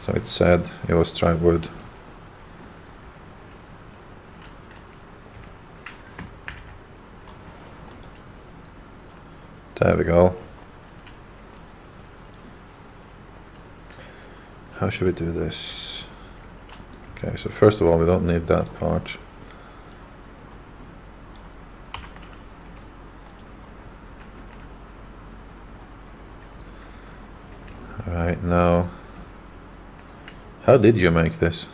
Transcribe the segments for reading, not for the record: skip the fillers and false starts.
So it said it was dry wood. There we go. How should we do this? Okay, so first of all, we don't need that part. Alright, now, how did you make this?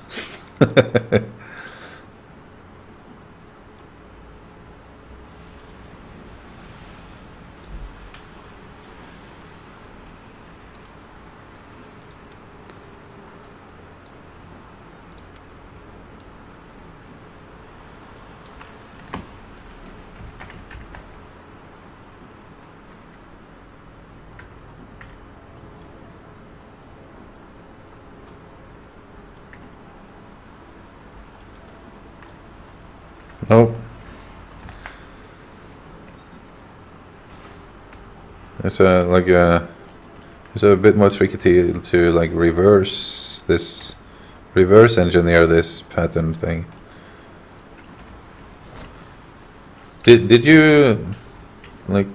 Nope. It's it's a bit more tricky to like reverse engineer this pattern thing. Did you like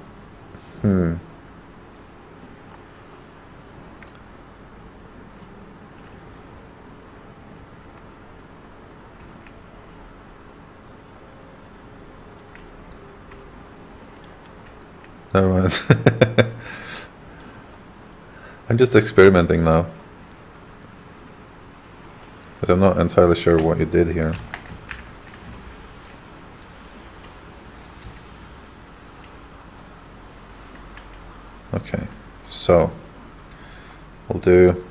Never mind. I'm just experimenting now. But I'm not entirely sure what you did here. Okay, so we'll do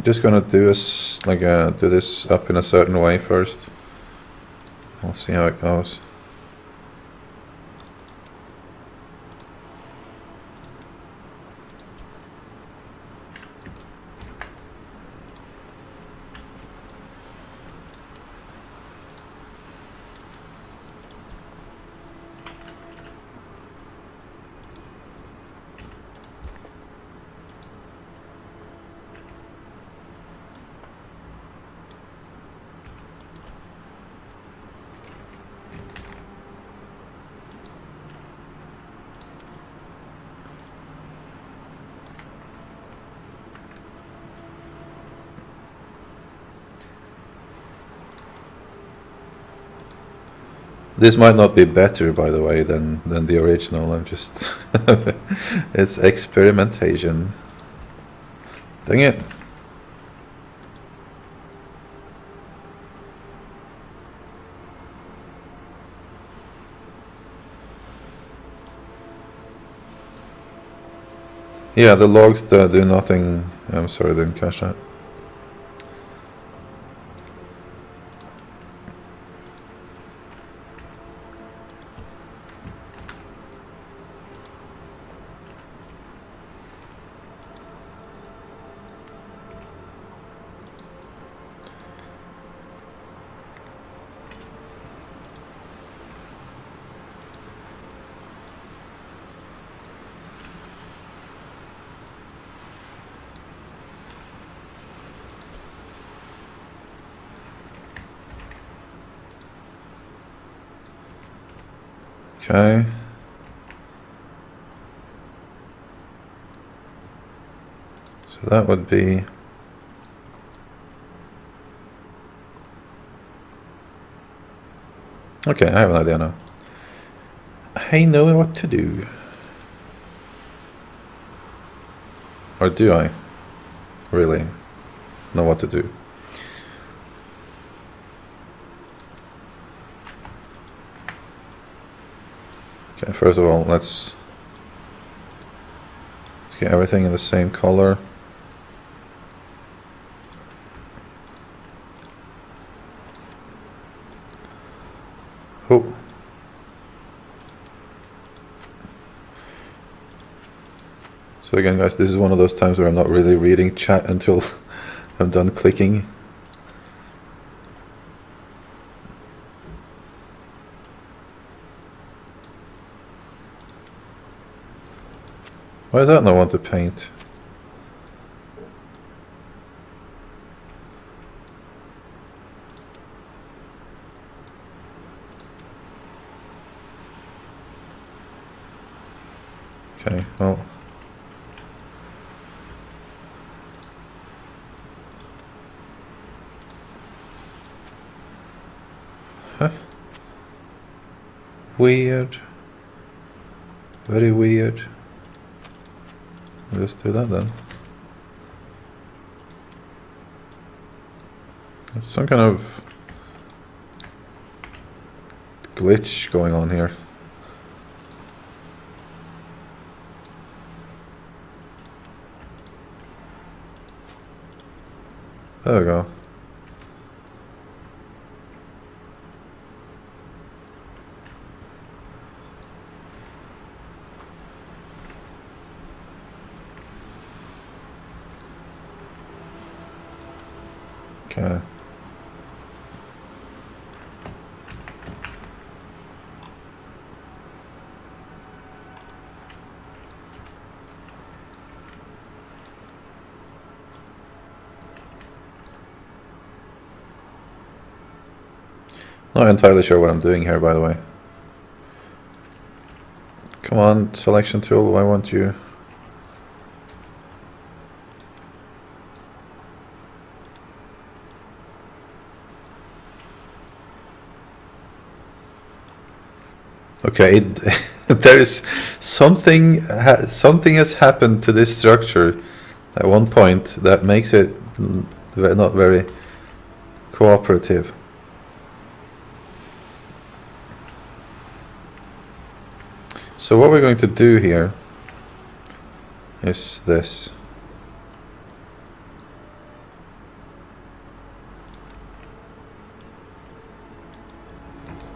I'm just gonna do do this up in a certain way first. We'll see how it goes. This might not be better, by the way, than the original. I'm just it's experimentation. Dang it. Yeah, the logs do nothing. I'm sorry, I didn't catch that. Okay. So that would be okay, I have an idea now. I know what to do. Or do I really know what to do? Okay, first of all, let's get everything in the same color. So again, guys, this is one of those times where I'm not really reading chat until I'm done clicking. Why does that not want to paint? Okay, well. Huh? Weird. Very weird. Let's do that then. There's some kind of glitch going on here. There we go. Okay. Not entirely sure what I'm doing here, by the way. Come on, selection tool, why won't you? Okay, there is something. Something has happened to this structure at one point that makes it not very cooperative. So what we're going to do here is this.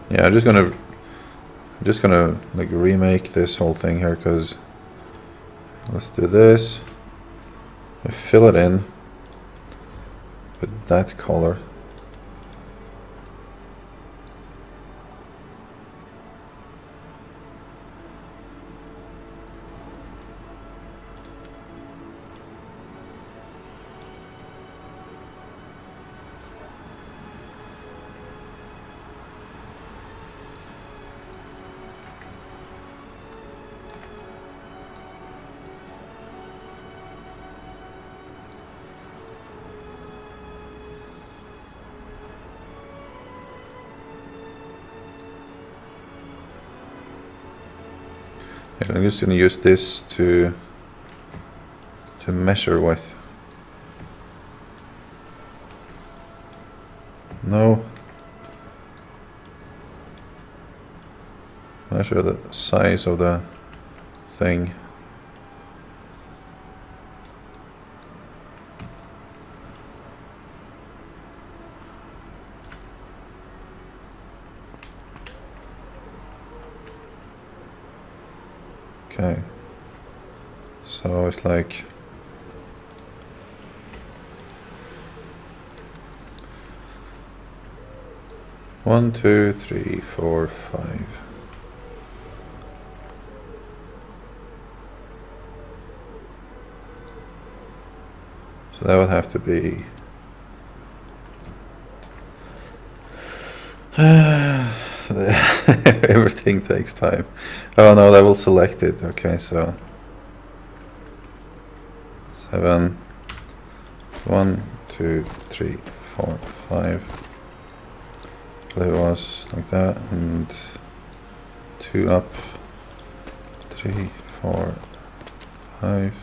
Yeah, I'm just gonna like remake this whole thing here, because let's do this. I fill it in with that color. I'm just going to use this to measure with. No. Measure the size of the thing. Okay, so it's like one, two, three, four, five. So that would have to be everything takes time. Oh no, that will select it. Okay, so 7, 1, 2, 3, 4, 5. It was like that, and 2 up, 3, 4, 5.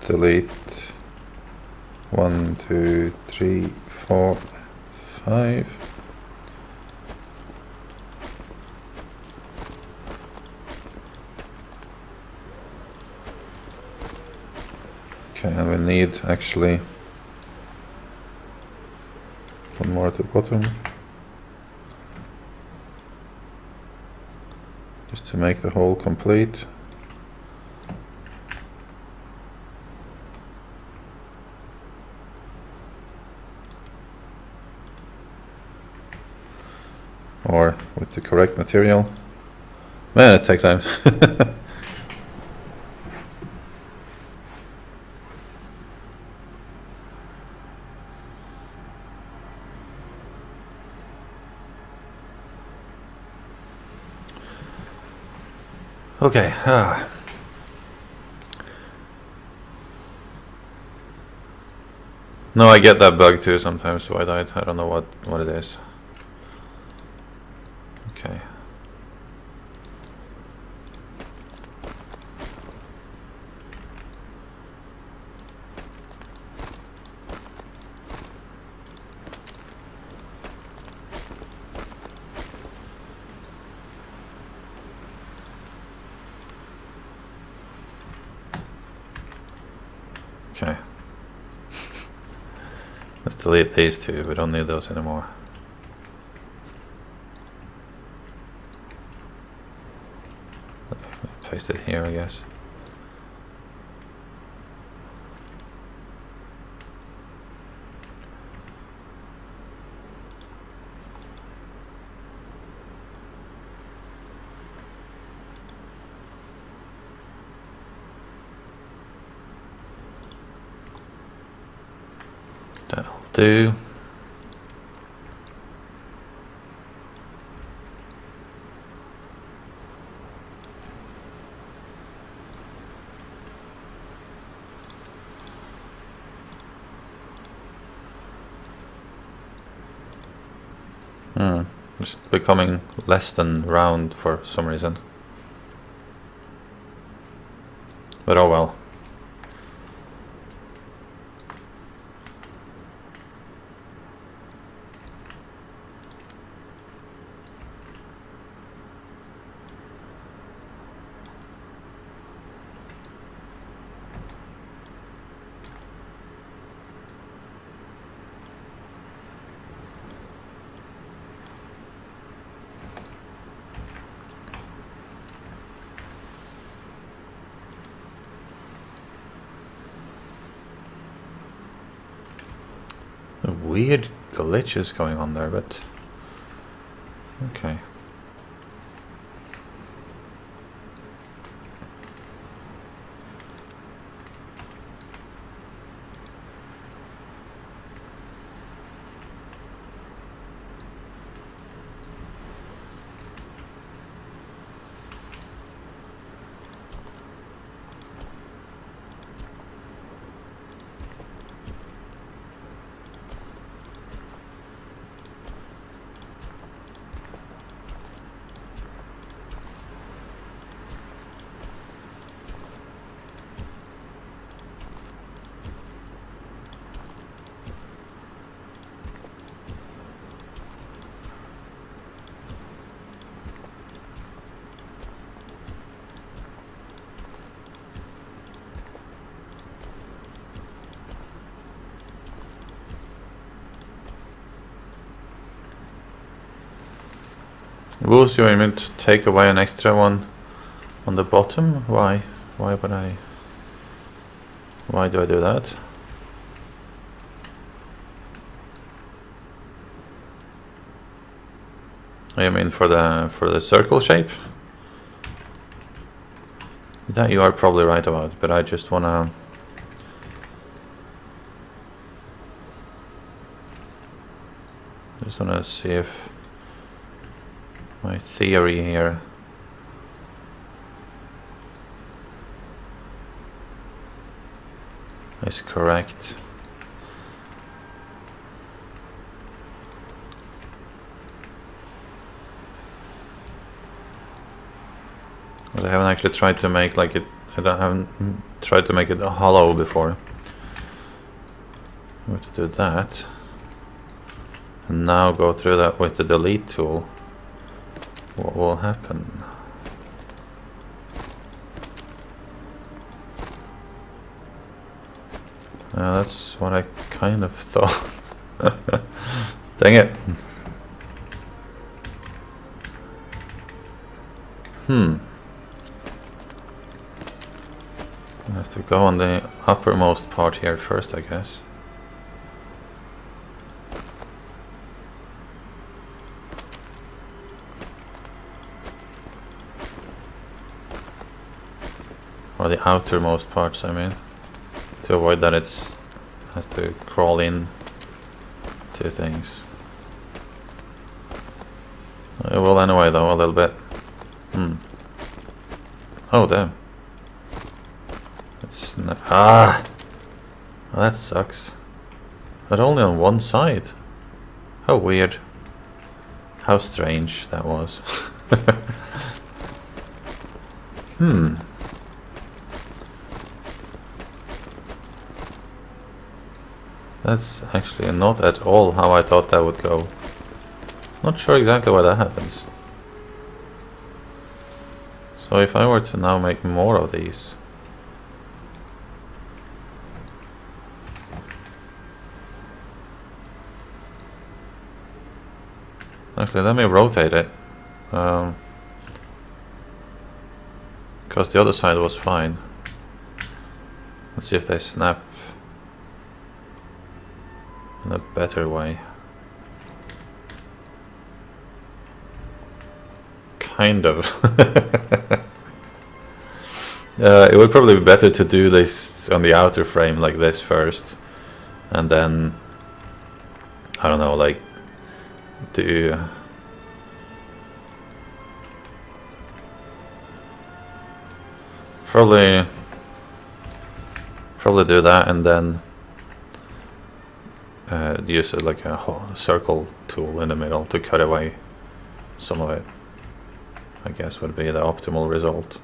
Delete. 1, 2, 3, 4, 5. Okay, and we need actually one more at the bottom. Just to make the hole complete. Or with the correct material. Man, it takes time. Okay. No, I get that bug too sometimes, so I don't know what it is. Okay. Okay. Let's delete these two. We don't need those anymore. Paste it here, I guess. That'll do. It's becoming less than round for some reason. But oh well. Weird glitches going on there, but okay. Rules, you meant to take away an extra one on the bottom? Why? Why would I? Why do I do that? I mean for the circle shape? That you are probably right about, but I just wanna see if my theory here is correct. I haven't actually tried to make like it. I haven't tried to make it hollow before. I'm going to do that, and now go through that with the delete tool. What will happen? That's what I kind of thought. Dang it. I have to go on the uppermost part here first, I guess. Or the outermost parts, I mean, to avoid that it has to crawl in to things. Well, anyway, though, a little bit. Oh, damn. It's not, well, that sucks. But only on one side. How weird. How strange that was. That's actually not at all how I thought that would go. Not sure exactly why that happens. So if I were to now make more of these. Actually, let me rotate it. Because the other side was fine. Let's see if they snap in a better way. Kind of. It would probably be better to do this on the outer frame like this first, and then I don't know, like do probably do that, and then use it like a circle tool in the middle to cut away some of it. I guess would be the optimal result.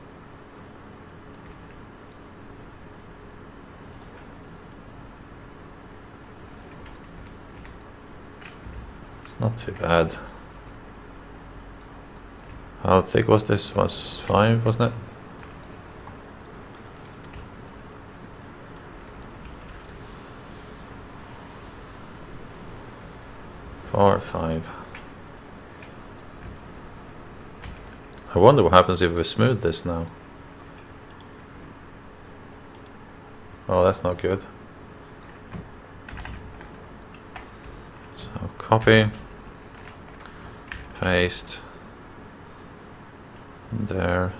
It's not too bad. How thick was this? Was 5, wasn't it? Or 5. I wonder what happens if we smooth this now. Oh, that's not good. So copy, paste, there.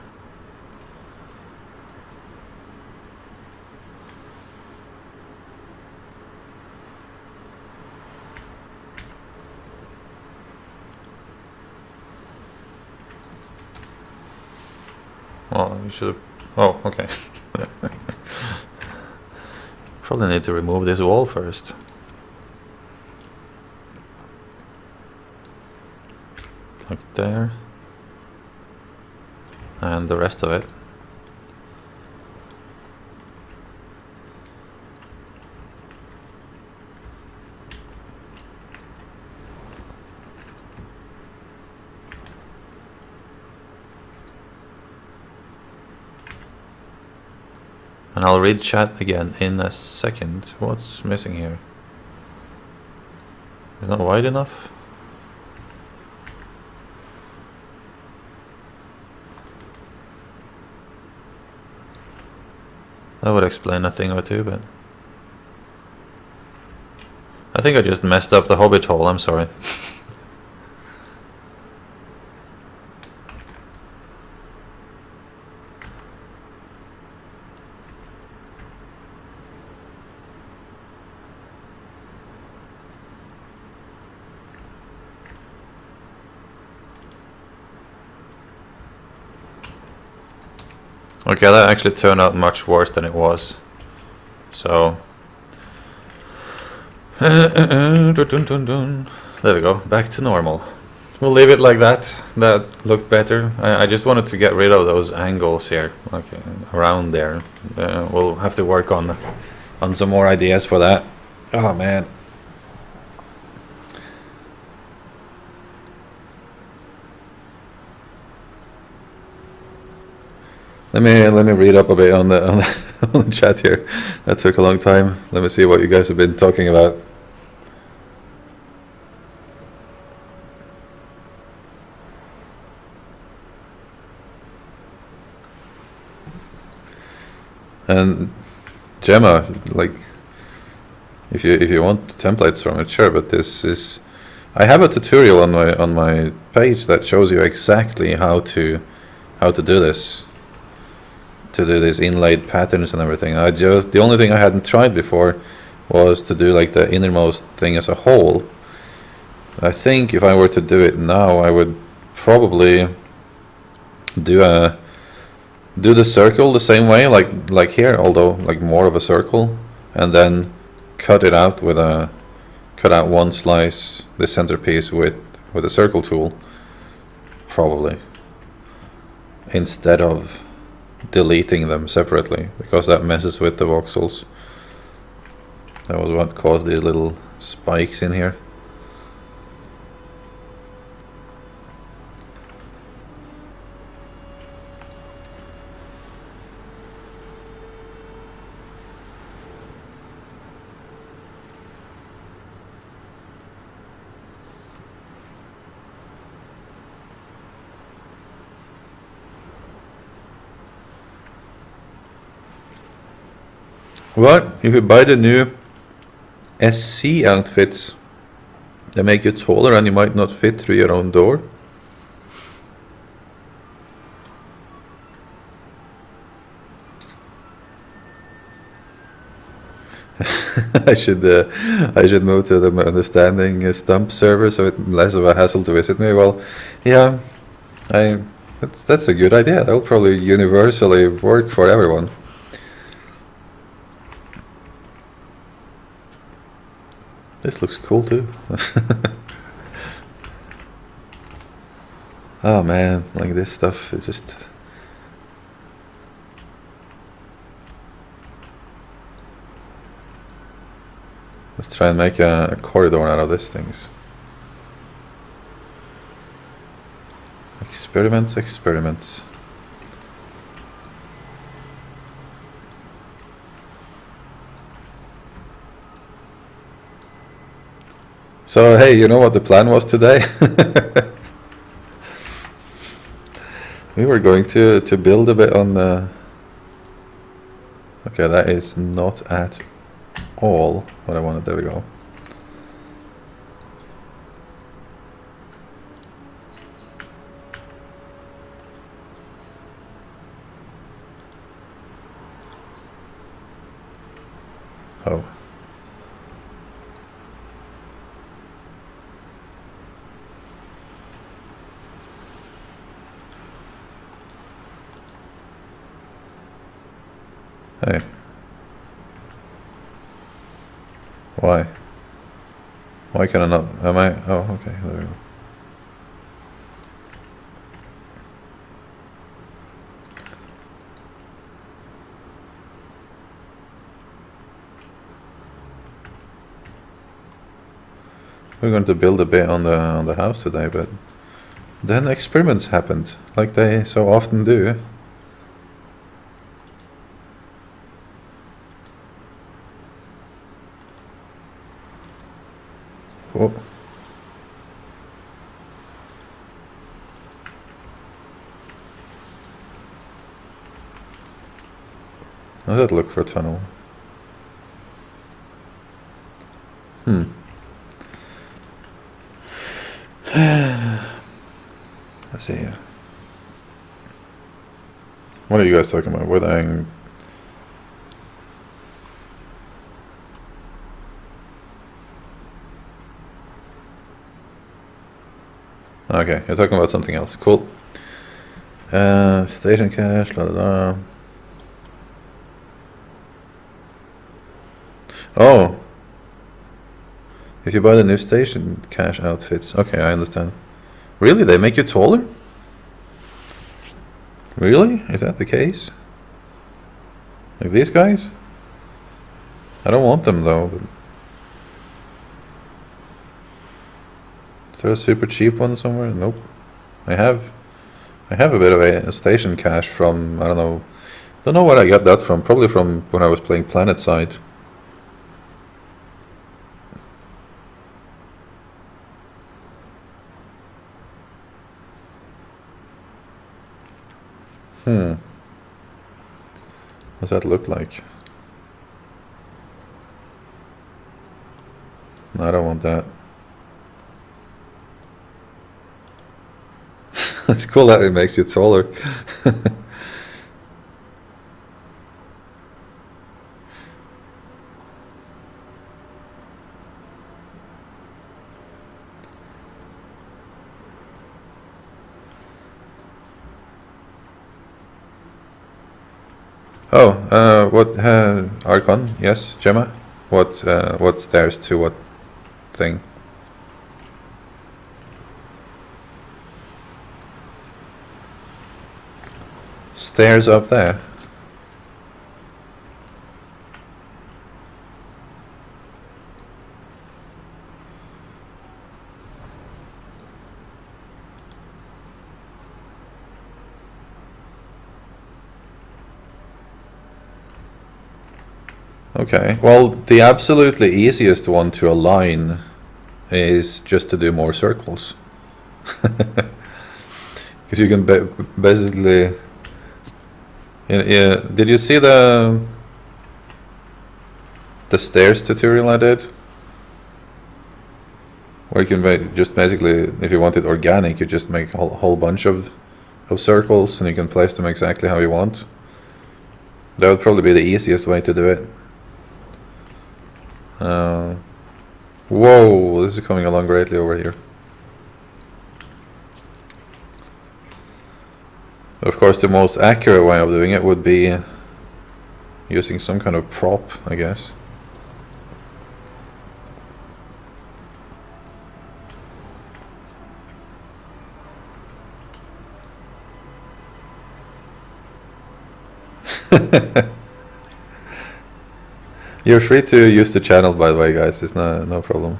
Well, you should have... Oh, okay. Probably need to remove this wall first. Like there. And the rest of it. And I'll read chat again in a second. What's missing here? Is not wide enough? That would explain a thing or two, but I think I just messed up the hobbit hole, I'm sorry. Okay, that actually turned out much worse than it was. So there we go, back to normal. We'll leave it like that. That looked better. I just wanted to get rid of those angles here, okay, around there. We'll have to work on some more ideas for that. Oh man. Let me read up a bit on the on the chat here. That took a long time. Let me see what you guys have been talking about. And Gemma, like, if you want templates from it, sure. But this is, I have a tutorial on my page that shows you exactly how to do this, to do these inlaid patterns and everything. The only thing I hadn't tried before was to do like the innermost thing as a whole. I think if I were to do it now, I would probably do the circle the same way, like here, although like more of a circle, and then cut out one slice, the centerpiece with a circle tool, probably, instead of deleting them separately, because that messes with the voxels. That was what caused these little spikes in here. What? If you buy the new SC outfits, they make you taller and you might not fit through your own door? I should move to the understanding stump server so it's less of a hassle to visit me. Well, yeah, that's a good idea. That will probably universally work for everyone. This looks cool too. Oh man, like this stuff is just... Let's try and make a corridor out of these things. Experiments. So hey, you know what the plan was today? We were going to build a bit on the... Okay, that is not at all what I wanted. There we go. Oh. Hey. Why? Why can I not? Am I? Oh, okay. There we go. We're going to build a bit on the house today, but then experiments happened, like they so often do. Oh. How does that look for a tunnel? Let's see here. What are you guys talking about? Where the... Okay, you're talking about something else. Cool. Station cache, blah, blah, blah. Oh. If you buy the new station cache outfits. Okay, I understand. Really? They make you taller? Really? Is that the case? Like these guys? I don't want them though. But... Is there a super cheap one somewhere? Nope. I have a bit of a station cache from, I don't know where I got that from. Probably from when I was playing PlanetSide. What does that look like? No, I don't want that. It's cool that it makes you taller. Oh, what, Archon? Yes, Gemma? What stairs to what thing? Stairs up there? Okay, well, the absolutely easiest one to align is just to do more circles. Because you can basically... Yeah, did you see the stairs tutorial I did? Where you can just basically, if you want it organic, you just make a whole bunch of circles and you can place them exactly how you want. That would probably be the easiest way to do it. Whoa, this is coming along greatly over here. Of course, the most accurate way of doing it would be using some kind of prop, I guess. You're free to use the channel, by the way, guys. It's no problem.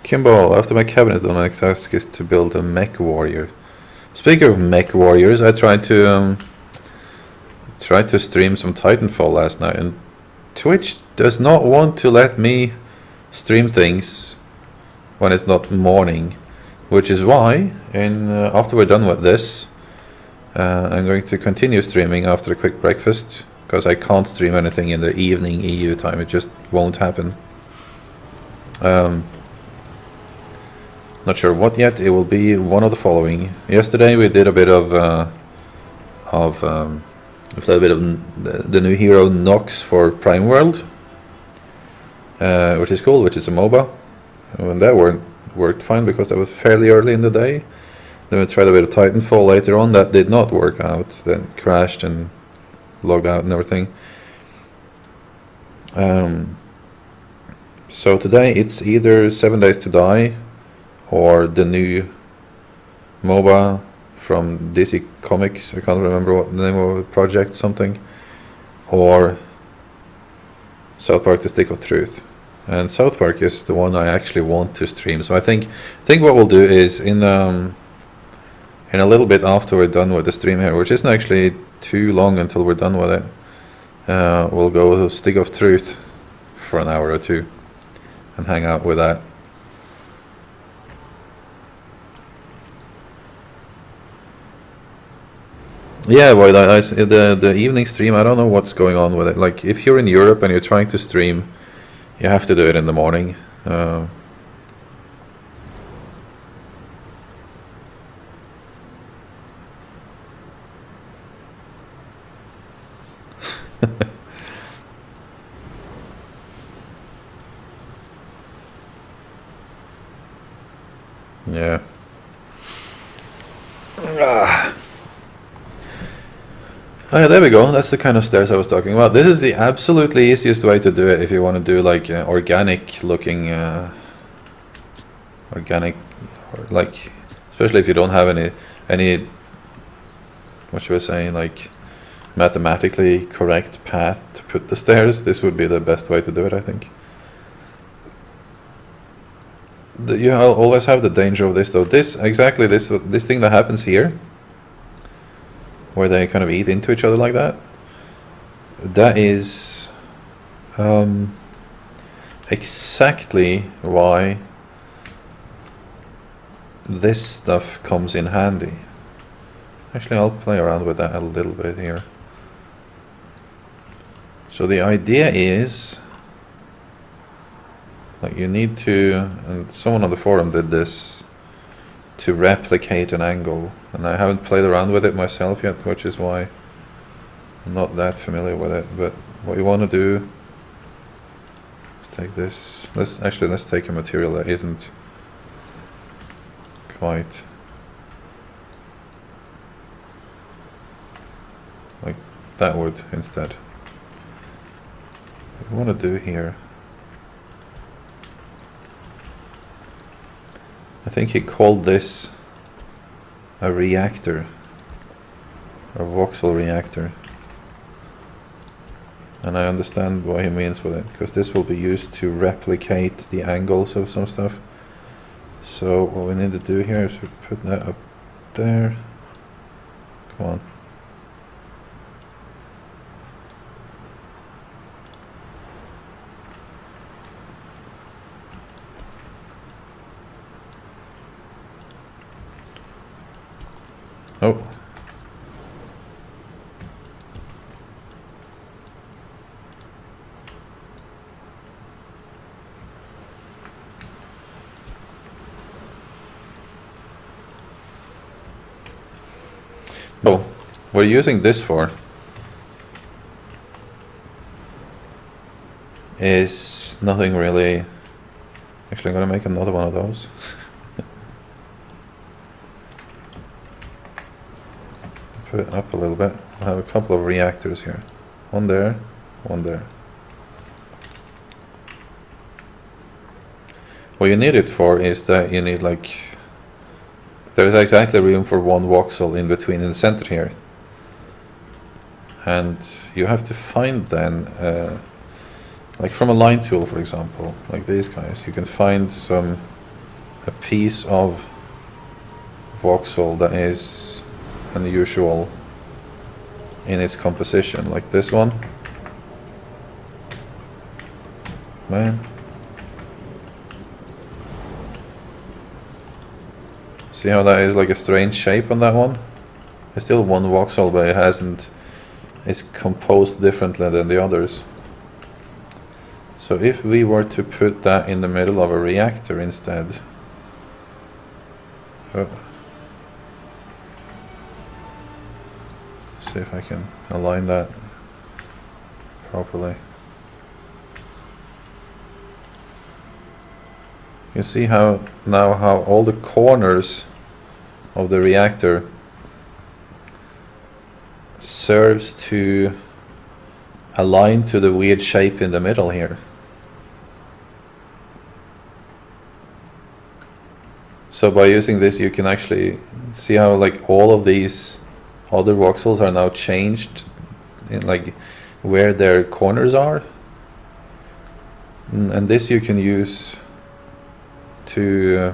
Kimball, after my cabinet, the next task is to build a mech warrior. Speaking of mech warriors, I tried to stream some Titanfall last night, and Twitch does not want to let me stream things when it's not morning, which is why, after we're done with this, I'm going to continue streaming after a quick breakfast, because I can't stream anything in the evening EU time. It just won't happen. Not sure what yet. It will be one of the following. Yesterday we did a bit of played a bit of the new hero Nox for Prime World, which is cool, which is a MOBA. And that worked fine because that was fairly early in the day. Then we tried a bit of Titanfall later on. That did not work out. Then crashed and logged out and everything. So today it's either 7 Days to Die or the new MOBA from DC Comics. I can't remember what the name of the project, something. Or South Park: The Stick of Truth. And South Park is the one I actually want to stream. So I think what we'll do is in a little bit after we're done with the stream here, which isn't actually too long until we're done with it, we'll go Stick of Truth for an hour or two and hang out with that. Yeah, well, the evening stream, I don't know what's going on with it. Like, if you're in Europe and you're trying to stream, you have to do it in the morning. Yeah. Oh yeah, there we go. That's the kind of stairs I was talking about. This is the absolutely easiest way to do it if you want to do like organic looking, organic, like, especially if you don't have any, what should I say, like mathematically correct path to put the stairs. This would be the best way to do it, I think. You always have the danger of this though. This thing that happens here, where they kind of eat into each other like that. That is exactly why this stuff comes in handy. Actually, I'll play around with that a little bit here. So the idea is, like, you need to, and someone on the forum did this, to replicate an angle, and I haven't played around with it myself yet, which is why I'm not that familiar with it. But what you want to do is take this, let's take a material that isn't quite like that wood instead. What you want to do here, I think he called this a reactor, a voxel reactor, and I understand what he means with it, because this will be used to replicate the angles of some stuff. So what we need to do here is put that up there. Come on. Oh. Oh, what we're using this for is nothing really. Actually, I'm gonna make another one of those. Put it up a little bit. I have a couple of reactors here. One there, one there. What you need it for is that you need, like, there's exactly room for one voxel in between in the center here. And you have to find then, like from a line tool, for example, like these guys, you can find a piece of voxel that is unusual in its composition, like this one. Man. See how that is like a strange shape on that one? It's still one voxel, but it's composed differently than the others. So if we were to put that in the middle of a reactor instead, see if I can align that properly. You see how all the corners of the reactor serves to align to the weird shape in the middle here. So by using this, you can actually see how, like, all of these other voxels are now changed in, like, where their corners are, and this you can use to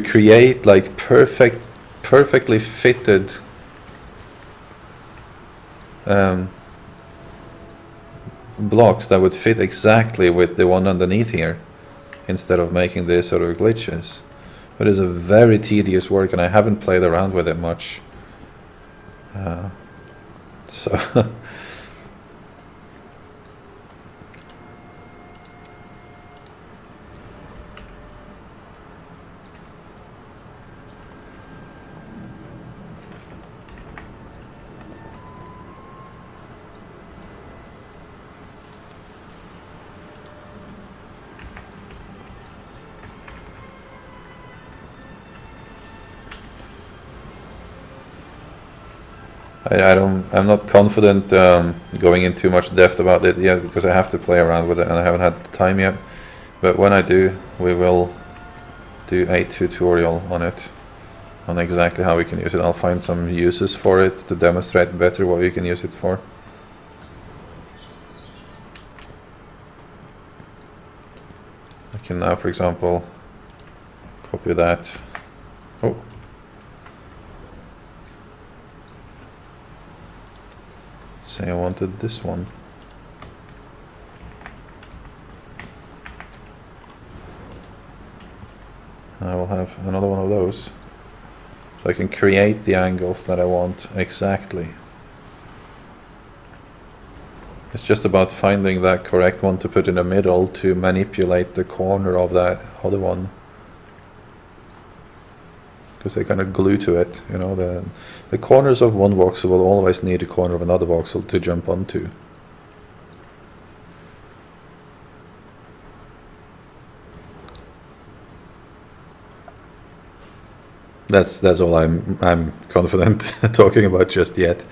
create like perfectly fitted blocks that would fit exactly with the one underneath here, instead of making this sort of glitches. But it's a very tedious work, and I haven't played around with it much. So I'm not confident going in too much depth about it yet, because I have to play around with it and I haven't had the time yet. But when I do, we will do a tutorial on it, on exactly how we can use it. I'll find some uses for it to demonstrate better what you can use it for. I can now, for example, copy that. Oh. Say I wanted this one. I will have another one of those. So I can create the angles that I want exactly. It's just about finding that correct one to put in the middle to manipulate the corner of that other one. Because they kind of glue to it, you know, the corners of one voxel will always need a corner of another voxel to jump onto. That's all I'm confident talking about just yet.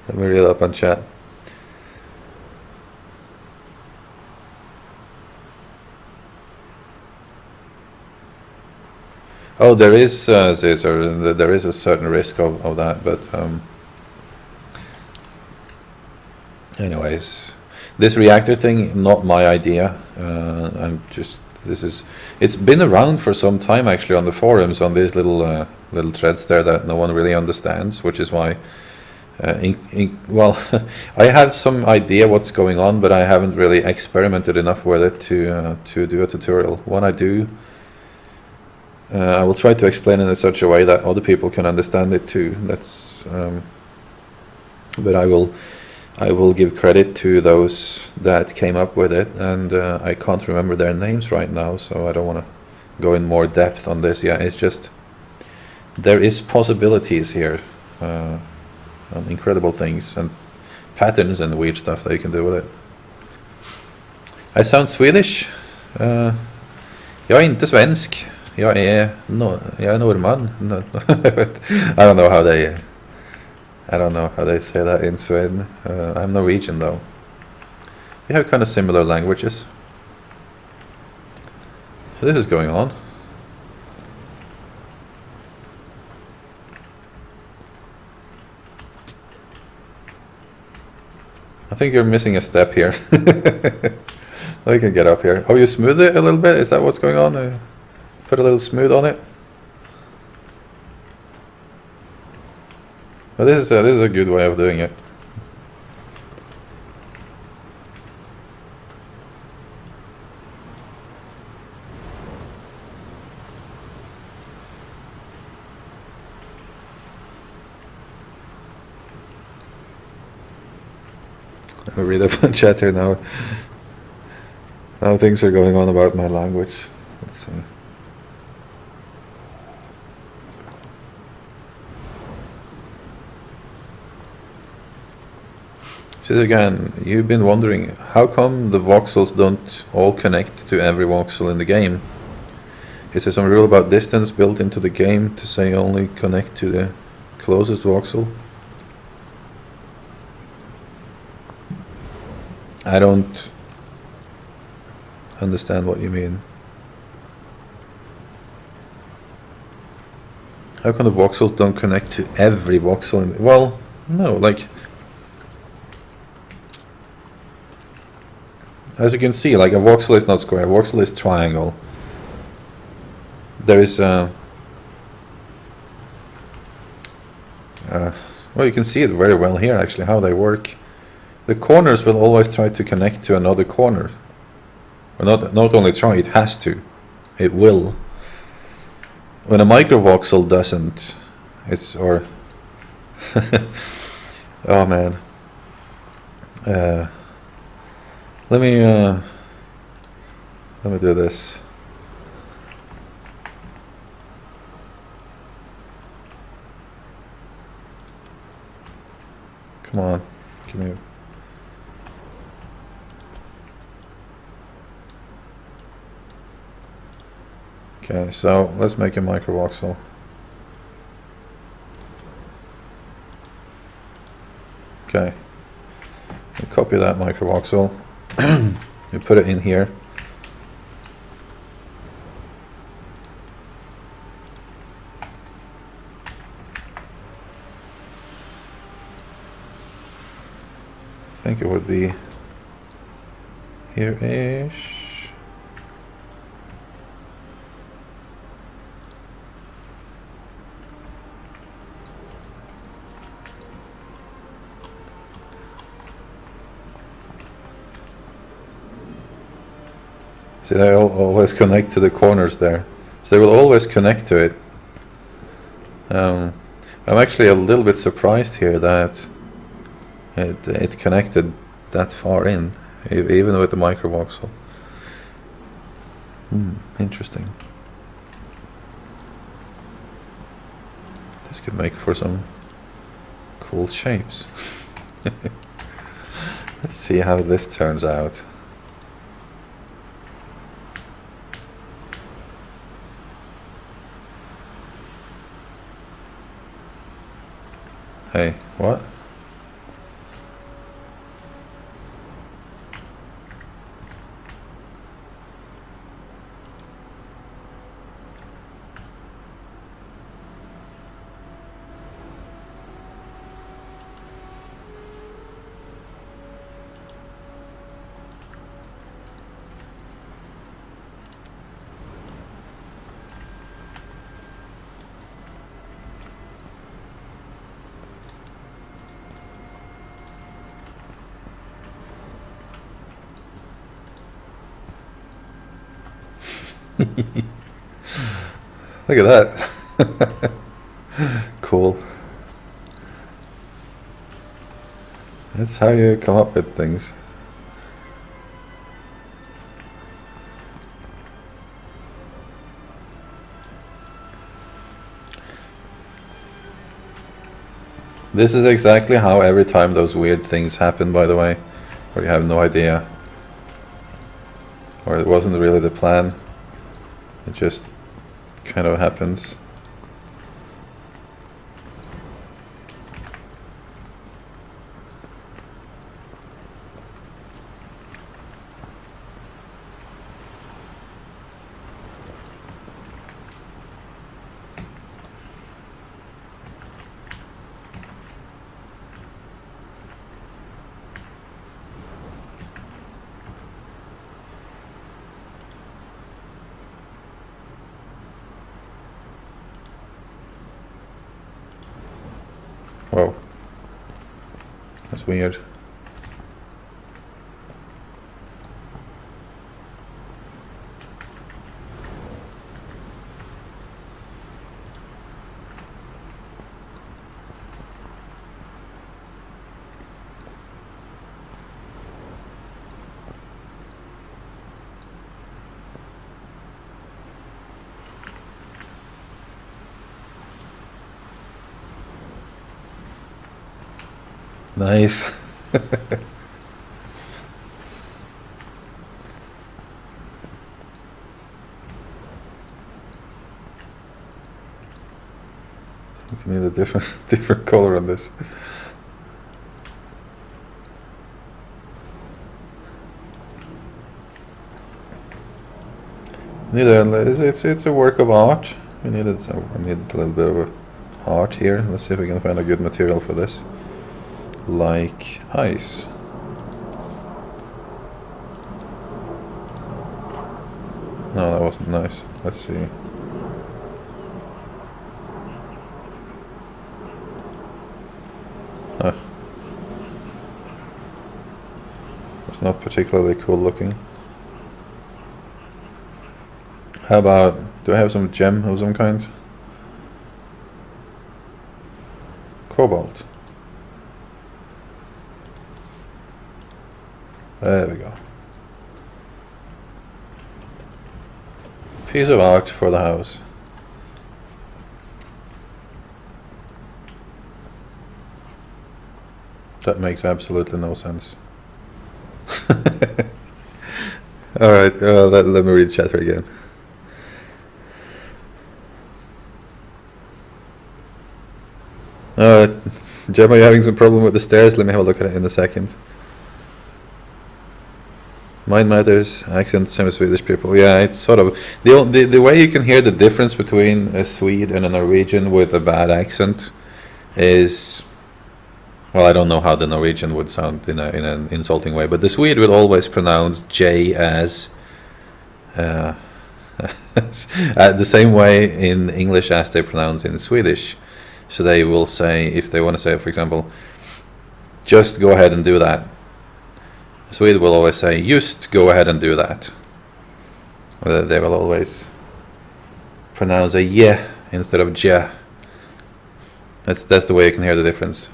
Let me read it up on chat. Oh, there is, Caesar, there is a certain risk of that, but anyways, this reactor thing, not my idea. It's been around for some time actually on the forums, on these little threads there that no one really understands, which is why, well, I have some idea what's going on, but I haven't really experimented enough with it to do a tutorial. When I do, I will try to explain it in such a way that other people can understand it too. That's, but I will give credit to those that came up with it, and I can't remember their names right now, so I don't want to go in more depth on this. Yeah, it's just there is possibilities here, and incredible things and patterns and weird stuff that you can do with it. I sound Swedish. Jag är inte svensk. Jag är norrman. No. I don't know how they say that in Sweden. I'm Norwegian though. We have kind of similar languages. So this is going on. I think you're missing a step here. We can get up here. Oh, you smooth it a little bit? Is that what's going on? Put a little smooth on it. But this is a good way of doing it. I'll read up on chat here now. How things are going on about my language. Let's see. So again, you've been wondering how come the voxels don't all connect to every voxel in the game? Is there some rule about distance built into the game to say only connect to the closest voxel? I don't understand what you mean. How come the voxels don't connect to every voxel? Well, no, like, as you can see, like a voxel is not square, a voxel is triangle. There is well, you can see it very well here actually, how they work. The corners will always try to connect to another corner. Or not only try, it has to. It will. When a microvoxel doesn't, it's, or oh man. Let me do this. Come on, give me. Okay, so let's make a microvoxel. Okay, you copy that microvoxel. You put it in here. I think it would be here-ish. See, they always connect to the corners there. So So they will always connect to it. I'm actually a little bit surprised here that it connected that far in, even with the micro voxel. Interesting. This could make for some cool shapes. Let's see how this turns out. Hey, what? Look at that. Cool. That's how you come up with things. This is exactly how every time those weird things happen, by the way, where you have no idea, or it wasn't really the plan. It just kind of happens. Whoa, that's weird. Nice. We need a different color on this. It's a work of art. We needed a little bit of a art here. Let's see if we can find a good material for this. Like ice. No, that wasn't nice. Let's see. It's not particularly cool looking. How about, do I have some gem of some kind? Cobalt. There we go. Piece of art for the house. That makes absolutely no sense. Alright, let me read chatter again. Gem, are you having some problem with the stairs? Let me have a look at it in a second. Mind matters, accent, same as Swedish people. Yeah, it's sort of the way you can hear the difference between a Swede and a Norwegian with a bad accent is, well, I don't know how the Norwegian would sound in an insulting way, but the Swede will always pronounce J as the same way in English as they pronounce in Swedish. So they will say, if they want to say, for example, just go ahead and do that. Swede will always say, just go ahead and do that. They will always pronounce a yeah instead of ja. That's the way you can hear the difference.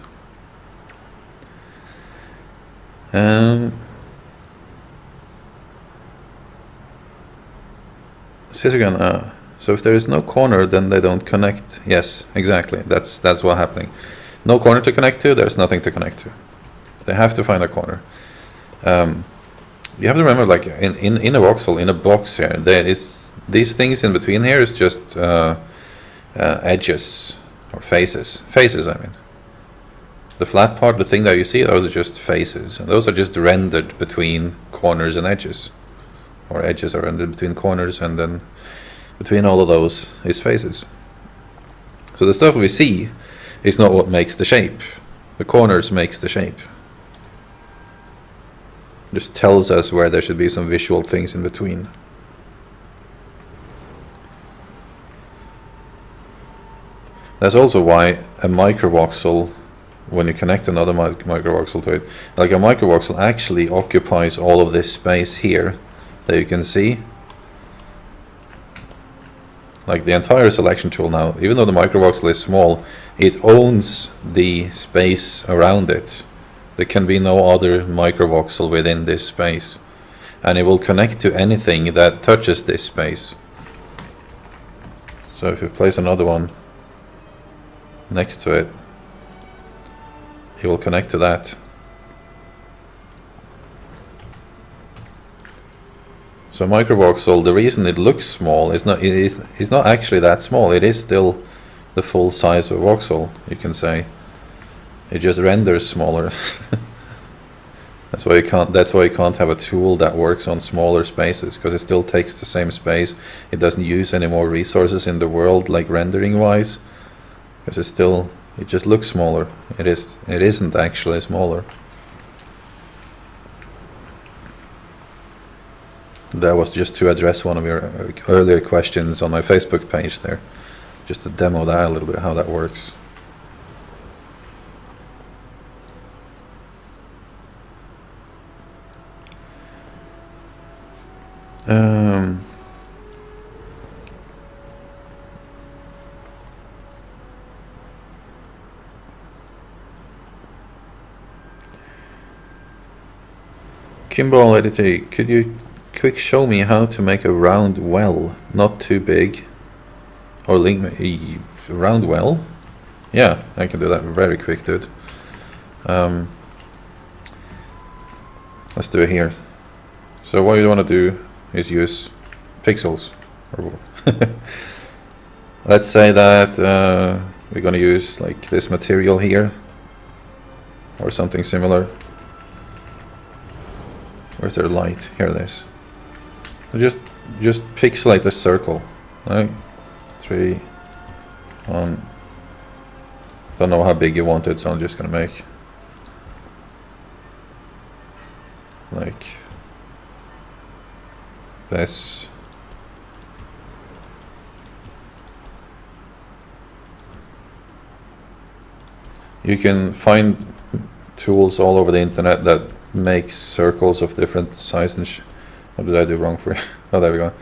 Again, so if there is no corner, then they don't connect. Yes, exactly. That's what's happening. No corner to connect to. There's nothing to connect to. So they have to find a corner. You have to remember, like in a voxel, in a box here, there is these things in between here is just edges or faces. Faces, I mean. The flat part, the thing that you see, those are just faces, and those are just rendered between corners and edges, or edges are rendered between corners, and then between all of those is faces. So the stuff we see is not what makes the shape. The corners makes the shape. Just tells us where there should be some visual things in between. That's also why a microvoxel, when you connect another microvoxel to it, like a microvoxel actually occupies all of this space here that you can see. Like the entire selection tool now, even though the microvoxel is small, it owns the space around it. There can be no other microvoxel within this space, and it will connect to anything that touches this space. So if you place another one next to it, it will connect to that. So microvoxel, the reason it looks small is not actually that small. It is still the full size of a voxel, you can say. It just renders smaller. That's why you can't have a tool that works on smaller spaces, because it still takes the same space. It doesn't use any more resources in the world, like rendering wise, because it just looks smaller. It isn't actually smaller. That was just to address one of your earlier questions on my Facebook page there, just to demo that a little bit, how that works. Kimball Editor, could you quick show me how to make a round well, not too big, or link me a round well? Yeah, I can do that very quick, dude. Let's do it here. So what you want to do is use pixels. Let's say that we're going to use like this material here, or something similar. Where's their light? Here it is. Just pixelate the circle. Right? 3, 1. Don't know how big you want it, so I'm just gonna make like this. You can find tools all over the internet that makes circles of different sizes and what did I do wrong for you? Oh, there we go.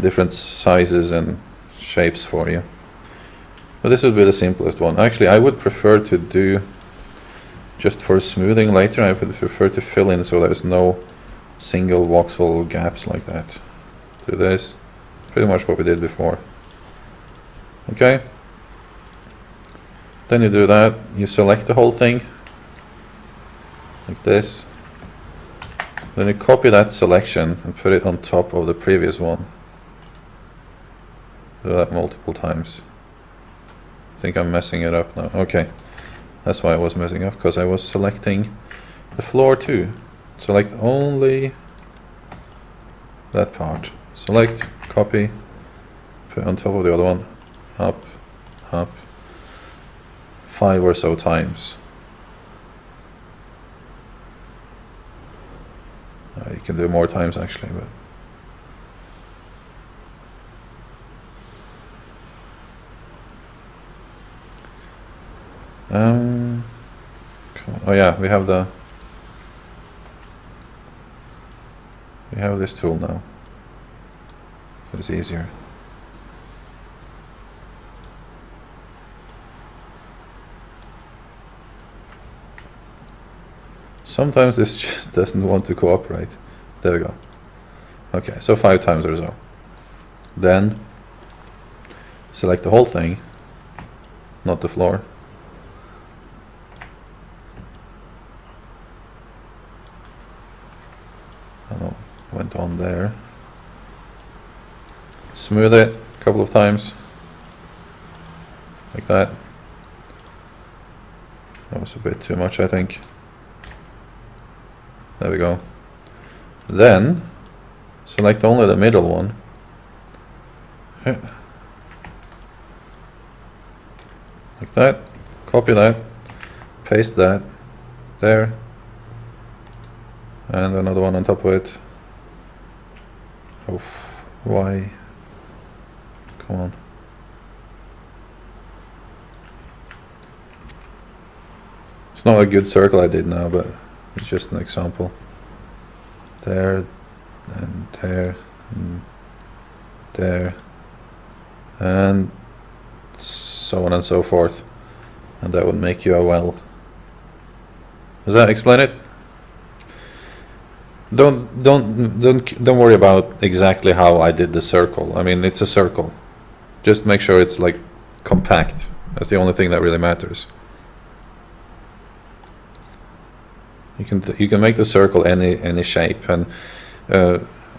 Different sizes and shapes for you. But this would be the simplest one. Actually, I would prefer to do, just for smoothing later, I would prefer to fill in so there's no single voxel gaps like that. Do this. Pretty much what we did before. Okay. Then you do that. You select the whole thing. Like this. Then you copy that selection and put it on top of the previous one. Do that multiple times. I think I'm messing it up now. Okay. That's why I was messing up, because I was selecting the floor too. Select only that part. Select, copy, put on top of the other one. Up, up. 5 or so times. You can do more times actually, but oh yeah, we have this tool now, so it's easier. Sometimes this just doesn't want to cooperate. There we go. Okay, so 5 times or so. Then select the whole thing, not the floor. Oh, went on there. Smooth it a couple of times, like that. That was a bit too much, I think. There we go. Then select only the middle one. Like that. Copy that. Paste that there. And another one on top of it. Oh, why? Come on. It's not a good circle I did now, but it's just an example. There, and there, and there, and so on and so forth. And that would make you a well. Does that explain it? Don't worry about exactly how I did the circle. I mean, it's a circle. Just make sure it's like compact. That's the only thing that really matters. You can make the circle any shape. And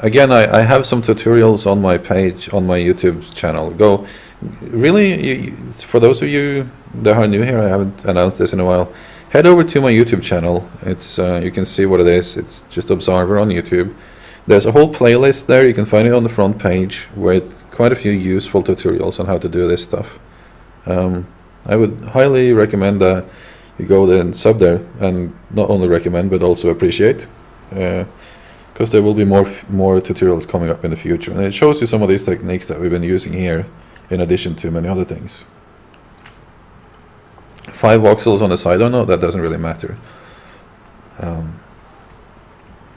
again, I have some tutorials on my page on my YouTube channel. Go, really, for those of you that are new here, I haven't announced this in a while. Head over to my YouTube channel. It's you can see what it is. It's just Observer on YouTube. There's a whole playlist there. You can find it on the front page with quite a few useful tutorials on how to do this stuff. I would highly recommend you go there and sub there, and not only recommend but also appreciate, because there will be more tutorials coming up in the future, and it shows you some of these techniques that we've been using here in addition to many other things. 5 voxels on the side, no, that doesn't really matter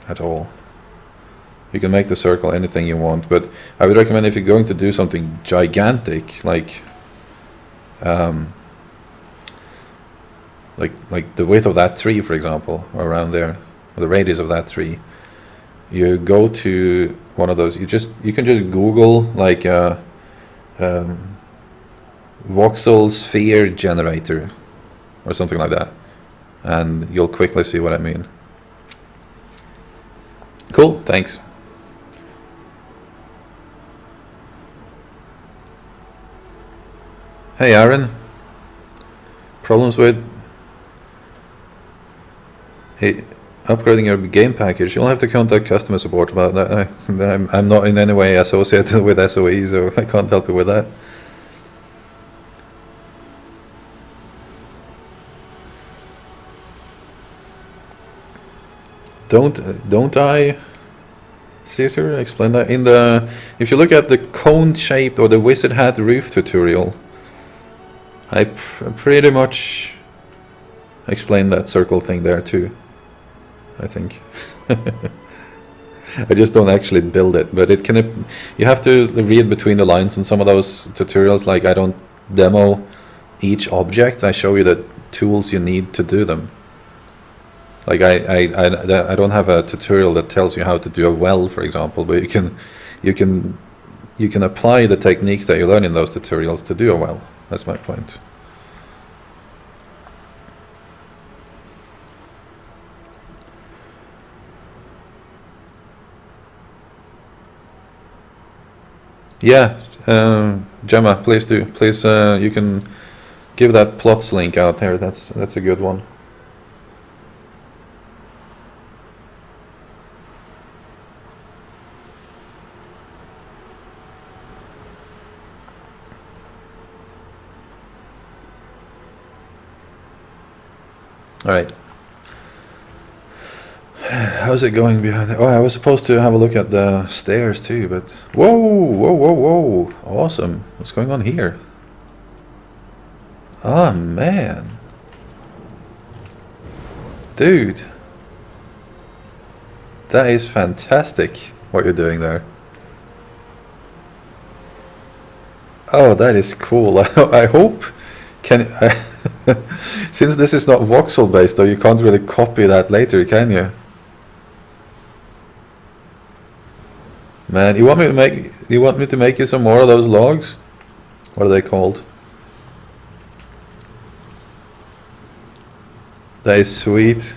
at all. You can make the circle anything you want, but I would recommend if you're going to do something gigantic, like the width of that tree, for example, or around there, or the radius of that tree, you go to one of those. You can just Google like voxel sphere generator or something like that, and you'll quickly see what I mean. Cool, thanks. Hey Aaron, problems with upgrading your game package? You'll have to contact customer support about that. I'm not in any way associated with SOE, so I can't help you with that. Don't I, Caesar, explain that in the, if you look at the cone shaped or the wizard hat roof tutorial, I pretty much explained that circle thing there too, I think. I just don't actually build it, but it can, you have to read between the lines on some of those tutorials. Like, I don't demo each object, I show you the tools you need to do them. Like I don't have a tutorial that tells you how to do a well, for example, but you can apply the techniques that you learn in those tutorials to do a well. That's my point. Yeah, Gemma, please do. Please, you can give that plots link out there. That's a good one. All right. How's it going behind there? Oh, I was supposed to have a look at the stairs too, but whoa. Awesome. What's going on here? Oh, man. Dude. That is fantastic what you're doing there. Oh, that is cool. I hope Since this is not voxel based, though, you can't really copy that later, can you? Man, you want me to make you some more of those logs? What are they called? That is sweet.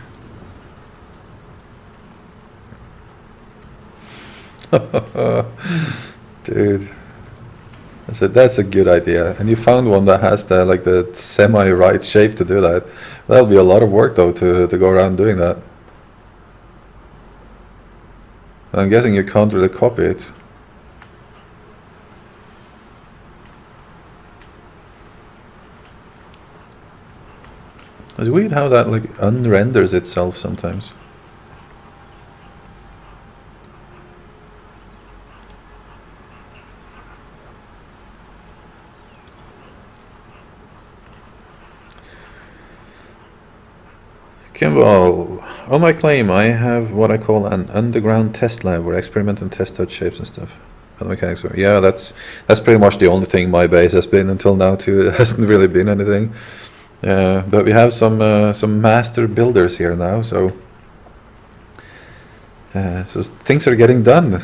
Dude. I said that's a good idea. And you found one that has the like the semi-right shape to do that. That'll be a lot of work though to go around doing that. I'm guessing you can't really copy it. It's weird how that like unrenders itself sometimes. Kimball, on my claim I have what I call an underground test lab where I experiment and test out shapes and stuff. And mechanics. Yeah, that's pretty much the only thing my base has been until now too. It hasn't really been anything. But we have some master builders here now, so things are getting done.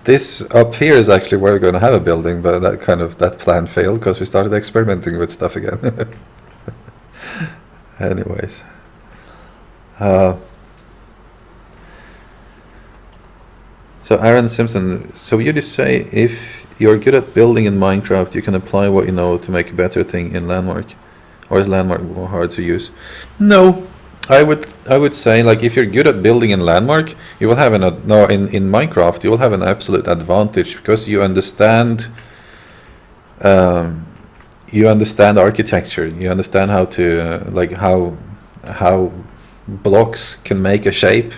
This up here is actually where we're going to have a building, but that plan failed because we started experimenting with stuff again. Anyways. So Aaron Simpson, so you just say if you're good at building in Minecraft, you can apply what you know to make a better thing in Landmark, or is Landmark more hard to use? No, I would say like if you're good at building in Landmark, you will have in Minecraft you will have an absolute advantage because you understand architecture, you understand how to how blocks can make a shape,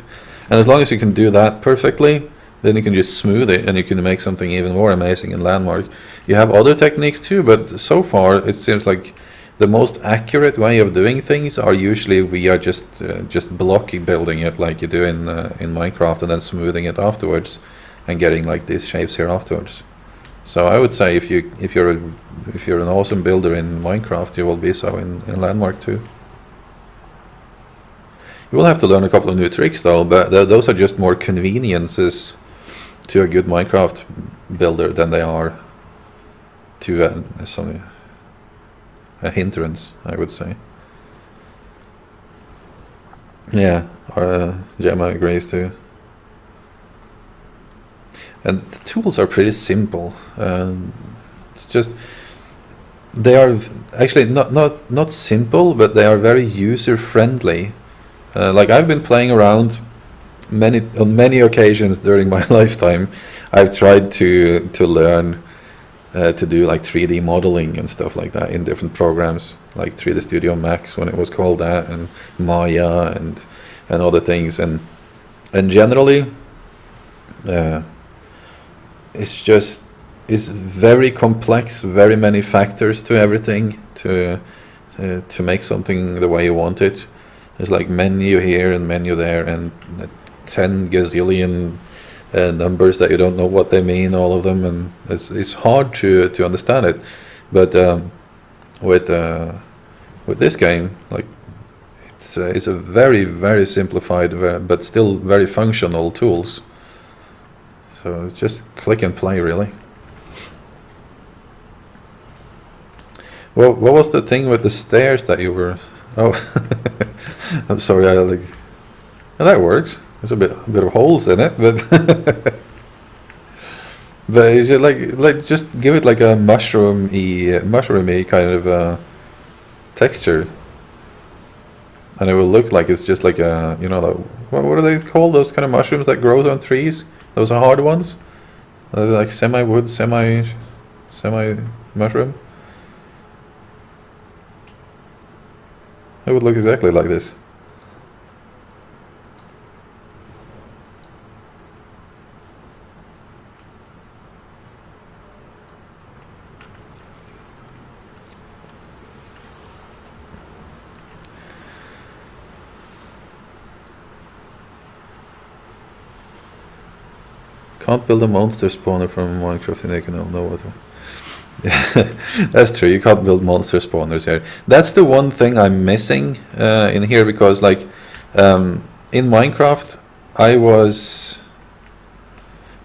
and as long as you can do that perfectly, then you can just smooth it and you can make something even more amazing in Landmark. You have other techniques too, but so far it seems like the most accurate way of doing things are usually we are just blocky building it like you do in Minecraft and then smoothing it afterwards and getting like these shapes here afterwards. So I would say if you're an awesome builder in Minecraft, you will be so in Landmark too. You will have to learn a couple of new tricks though, but those are just more conveniences to a good Minecraft builder than they are to a hindrance, I would say. Yeah, Gemma agrees too. And the tools are pretty simple. It's just they are actually not simple, but they are very user friendly. Like I've been playing around on many occasions during my lifetime. I've tried to learn to do like 3D modeling and stuff like that in different programs, like 3D Studio Max when it was called that, and Maya and other things, and generally it's very complex, very many factors to everything to make something the way you want it. There's like menu here and menu there and 10 gazillion numbers that you don't know what they mean, all of them, and it's hard to understand it. But with this game, like it's a very, very simplified but still very functional tools. So it's just click and play, really. Well, what was the thing with the stairs that you were? Oh, I'm sorry. Well, that works. There's a bit of holes in it, but but is it like just give it like a mushroomy kind of texture, and it will look like it's just like a like, what are they called? Those kind of mushrooms that grows on trees. Those are hard ones, like semi-wood, semi-mushroom. It would look exactly like this. Can't build a monster spawner from Minecraft in Econo, no water. That's true. You can't build monster spawners here. That's the one thing I'm missing in here, because like in Minecraft, I was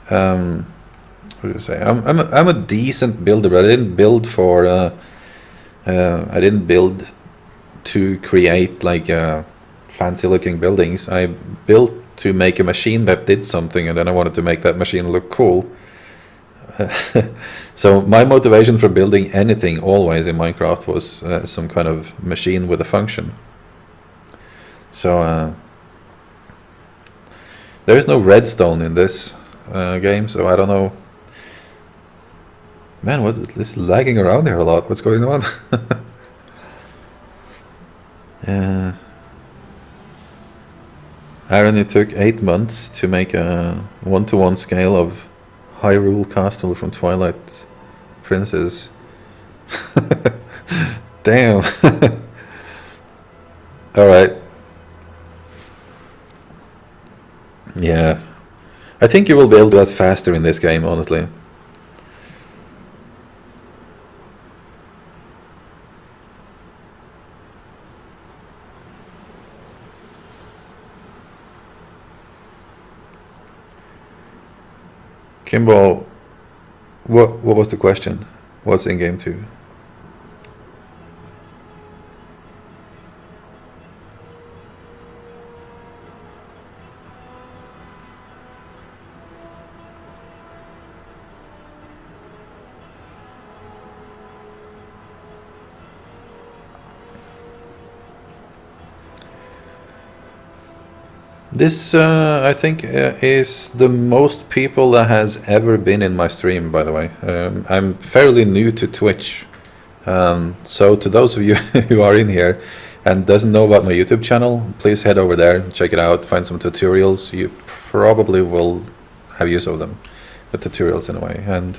what do you say? I'm a decent builder, but I didn't build for I didn't build to create like fancy looking buildings. I built to make a machine that did something, and then I wanted to make that machine look cool. So my motivation for building anything always in Minecraft was some kind of machine with a function. So there is no redstone in this game, so I don't know. Man, what is lagging around here a lot? What's going on? Aaron, it took 8 months to make a 1-to-1 scale of Hyrule Castle from Twilight Princess. Damn. Alright. Yeah. I think you will be able to do that faster in this game, honestly. Kimball, what was the question? What's in game 2? This, I think, is the most people that has ever been in my stream, by the way. I'm fairly new to Twitch. So to those of you who are in here and doesn't know about my YouTube channel, please head over there, check it out, find some tutorials. You probably will have use of them, the tutorials anyway. And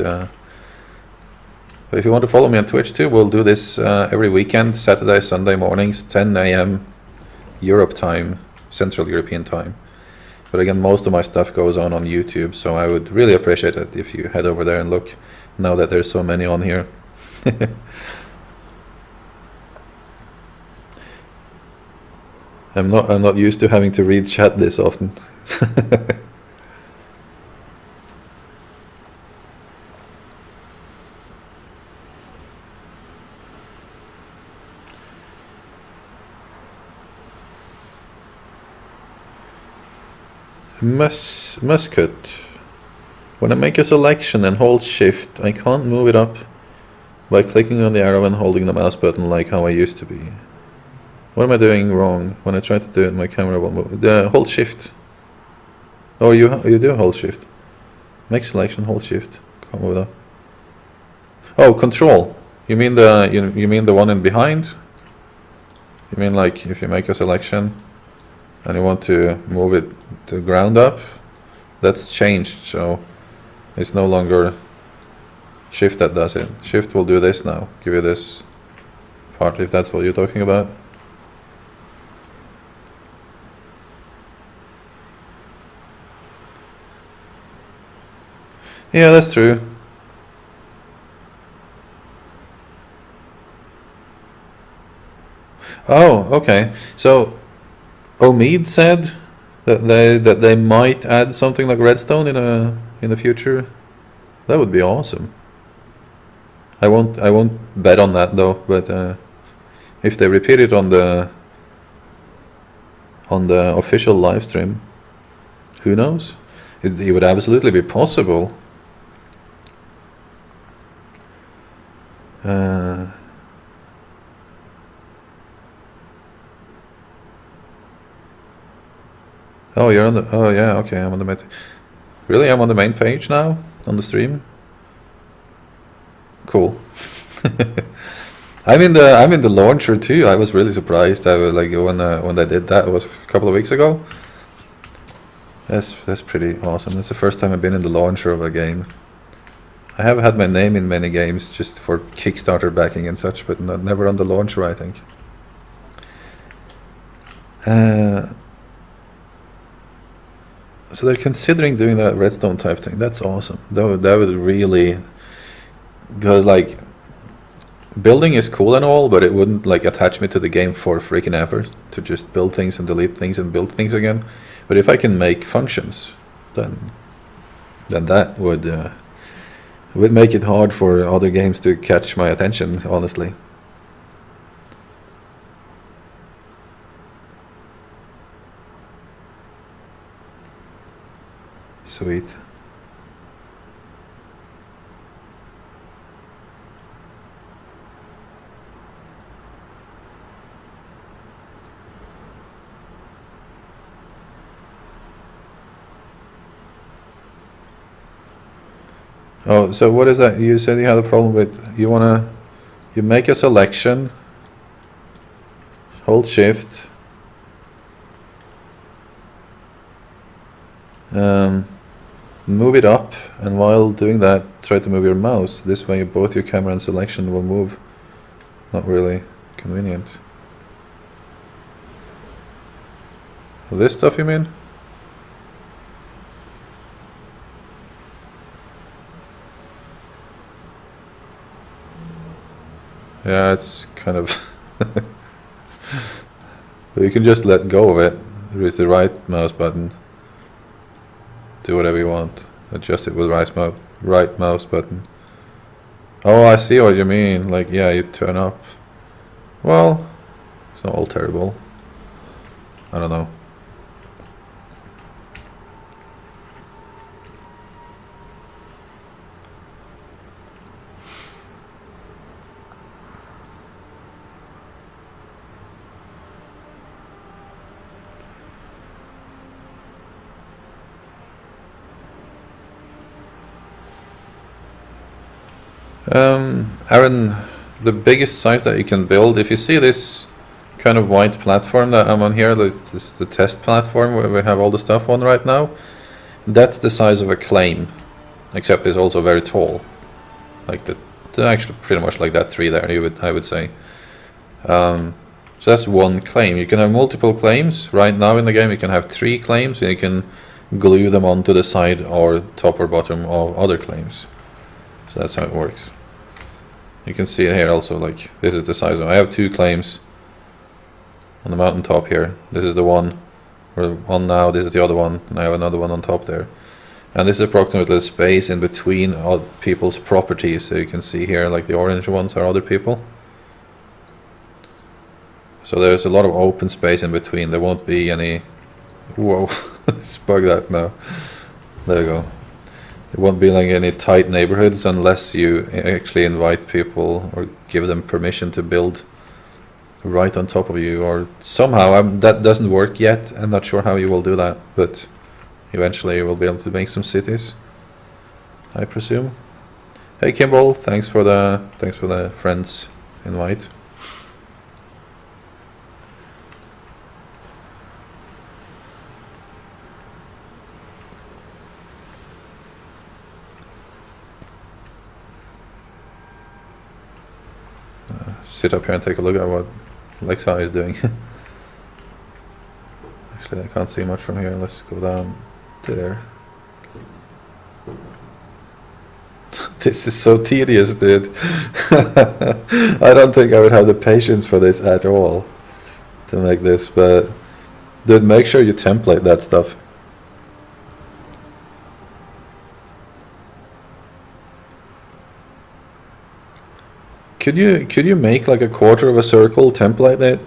if you want to follow me on Twitch too, we'll do this every weekend, Saturday, Sunday mornings, 10 a.m. Europe time. Central European time. But again, most of my stuff goes on YouTube, so I would really appreciate it if you head over there and look, now that there's so many on here. I'm not used to having to read chat this often. Musket. When I make a selection and hold shift, I can't move it up by clicking on the arrow and holding the mouse button like how I used to be. What am I doing wrong? When I try to do it, my camera will move. Hold shift. Oh, you do hold shift. Make selection, hold shift. Can't move it up. Oh, control. You mean the you mean the one in behind? You mean like if you make a selection and you want to move it to ground up, that's changed, so it's no longer shift that does it. Shift will do this now, give you this part, if that's what you're talking about. Yeah, that's true. Oh, okay. So Omid said that they might add something like redstone in the future. That would be awesome. I won't bet on that though, but if they repeat it on the official live stream, who knows? It would absolutely be possible. Oh, you're on the... Oh, yeah, okay, I'm on the main... Really? I'm on the main page now? On the stream? Cool. I'm in the launcher too. I was really surprised. I was like when they did that, it was a couple of weeks ago. That's pretty awesome. That's the first time I've been in the launcher of a game. I have had my name in many games just for Kickstarter backing and such, but never on the launcher, I think. So they're considering doing that redstone type thing. That's awesome. That would really because like building is cool and all, but it wouldn't like attach me to the game for freaking ever to just build things and delete things and build things again. But if I can make functions, then that would make it hard for other games to catch my attention, honestly. Sweet. Oh, so what is that? You said you had a problem with, you make a selection, hold shift, move it up, and while doing that, try to move your mouse. This way both your camera and selection will move. Not really convenient. This stuff, you mean? Yeah, it's kind of... But you can just let go of it with the right mouse button. Do whatever you want. Adjust it with the right mouse button. Oh, I see what you mean. Like, yeah, you turn up. Well, it's not all terrible. I don't know. Aaron, the biggest size that you can build, if you see this kind of white platform that I'm on here, this is the test platform where we have all the stuff on right now, that's the size of a claim, except it's also very tall. Like actually pretty much like that tree there, I would say. So that's one claim. You can have multiple claims. Right now in the game you can have 3 claims, and you can glue them onto the side or top or bottom of other claims. So that's how it works. You can see it here also, like this is the size of, I have 2 claims on the mountaintop here. This is the one, or one now, this is the other one, and I have another one on top there. And this is approximately the space in between people's properties. So you can see here, like the orange ones are other people. So there's a lot of open space in between. There won't be any... Whoa, let's bug that now. There you go. There won't be like any tight neighborhoods unless you actually invite people or give them permission to build right on top of you, or somehow. That doesn't work yet. I'm not sure how you will do that, but eventually you will be able to make some cities, I presume. Hey Kimball, thanks for the friends invite. Sit up here and take a look at what Lexa is doing. Actually, I can't see much from here. Let's go down there. This is so tedious, dude. I don't think I would have the patience for this at all to make this, but dude, make sure you template that stuff. Could you make like a quarter of a circle, template it,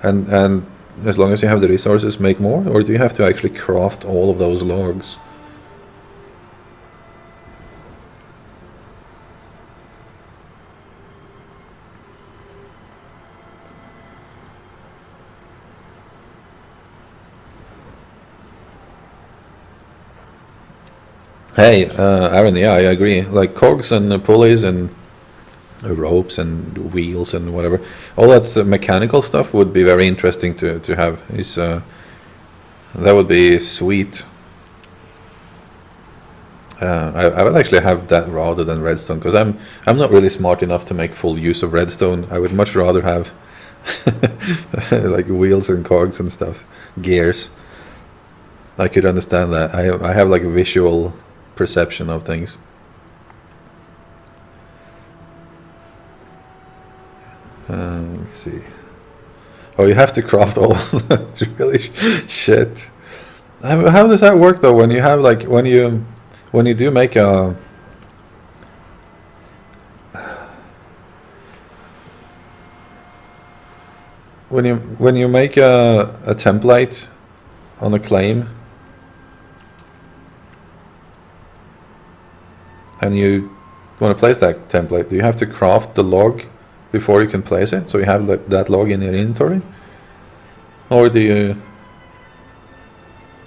and as long as you have the resources, make more, or do you have to actually craft all of those logs? Hey, Aaron, yeah, I agree. Like cogs and pulleys and ropes and wheels and whatever, all that mechanical stuff would be very interesting to have. That would be sweet. I would actually have that rather than redstone, because I'm not really smart enough to make full use of redstone. I would much rather have like wheels and cogs and stuff, gears. I could understand that. I have like visual perception of things. Let's see. Oh, you have to craft all. Really shit. How does that work though? When you have like when you do make a when you make a template on a claim and you want to place that template, do you have to craft the log before you can place it, so you have that log in your inventory? Or do you...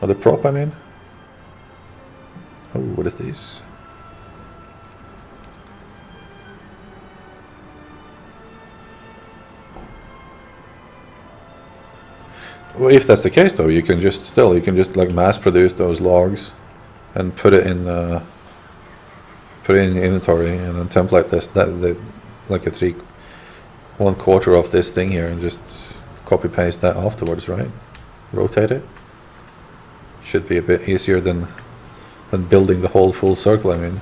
or the prop, I mean? Oh, what is this? Well, if that's the case though, you can just like mass produce those logs and put it in the inventory and then template this like a 1/4 of this thing here and just copy paste that afterwards, right? Rotate it. Should be a bit easier than building the whole full circle, I mean.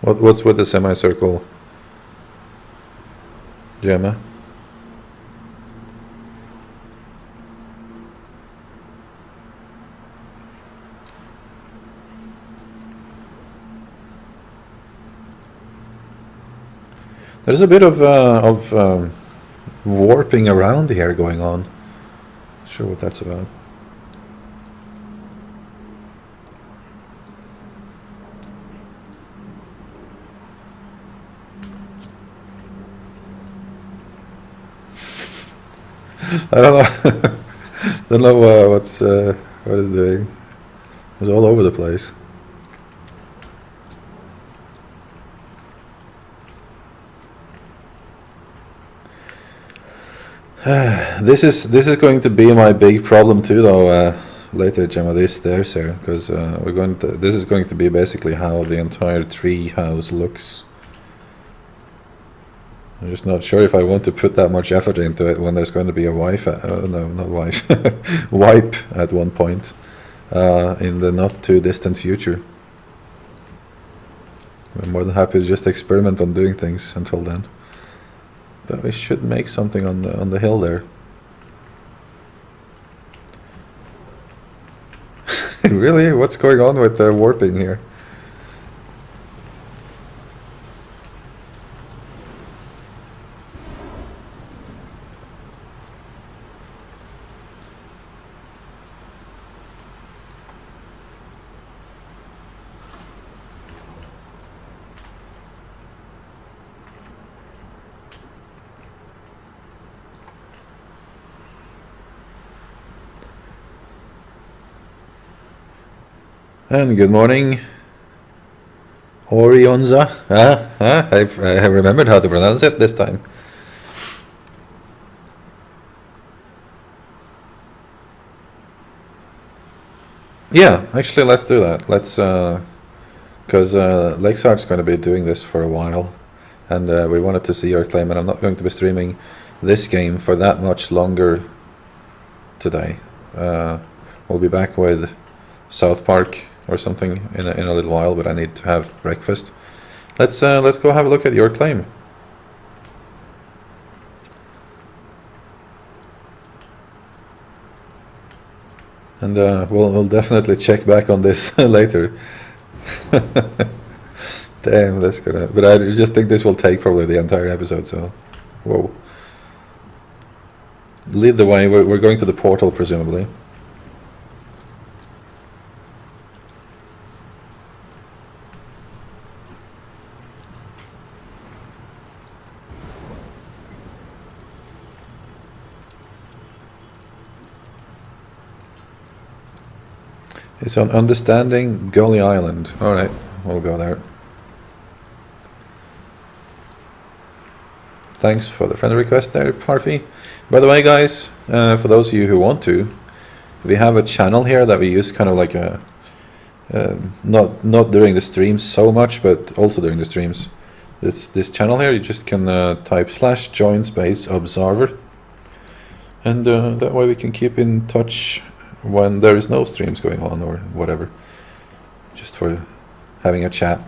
What's with the semicircle, Gemma? There's a bit of warping around here going on. Not sure what that's about. I don't know. Don't know what it's doing. It's all over the place. This is going to be my big problem too, though. Later, Gemma, these stairs here, because this is going to be basically how the entire tree house looks. I'm just not sure if I want to put that much effort into it when there's going to be a wipe at one point in the not too distant future. I'm more than happy to just experiment on doing things until then. But we should make something on the hill there. Really? What's going on with the warping here? And good morning, Orionza. I remembered how to pronounce it this time. Yeah, actually, let's do that. Let's, because Lakeshart's going to be doing this for a while, and we wanted to see your claim, and I'm not going to be streaming this game for that much longer today. We'll be back with South Park or something in a little while, but I need to have breakfast. Let's go have a look at your claim. And we'll definitely check back on this later. Damn, that's gonna. But I just think this will take probably the entire episode. So, whoa. Lead the way. We're going to the portal, presumably. It's on Understanding Gully Island. Alright, we'll go there. Thanks for the friend request there, Parfy. By the way, guys, for those of you who want to, we have a channel here that we use kind of like a... not during the streams so much, but also during the streams. This channel here, you just can type /join space observer. And that way we can keep in touch when there is no streams going on or whatever. Just for having a chat.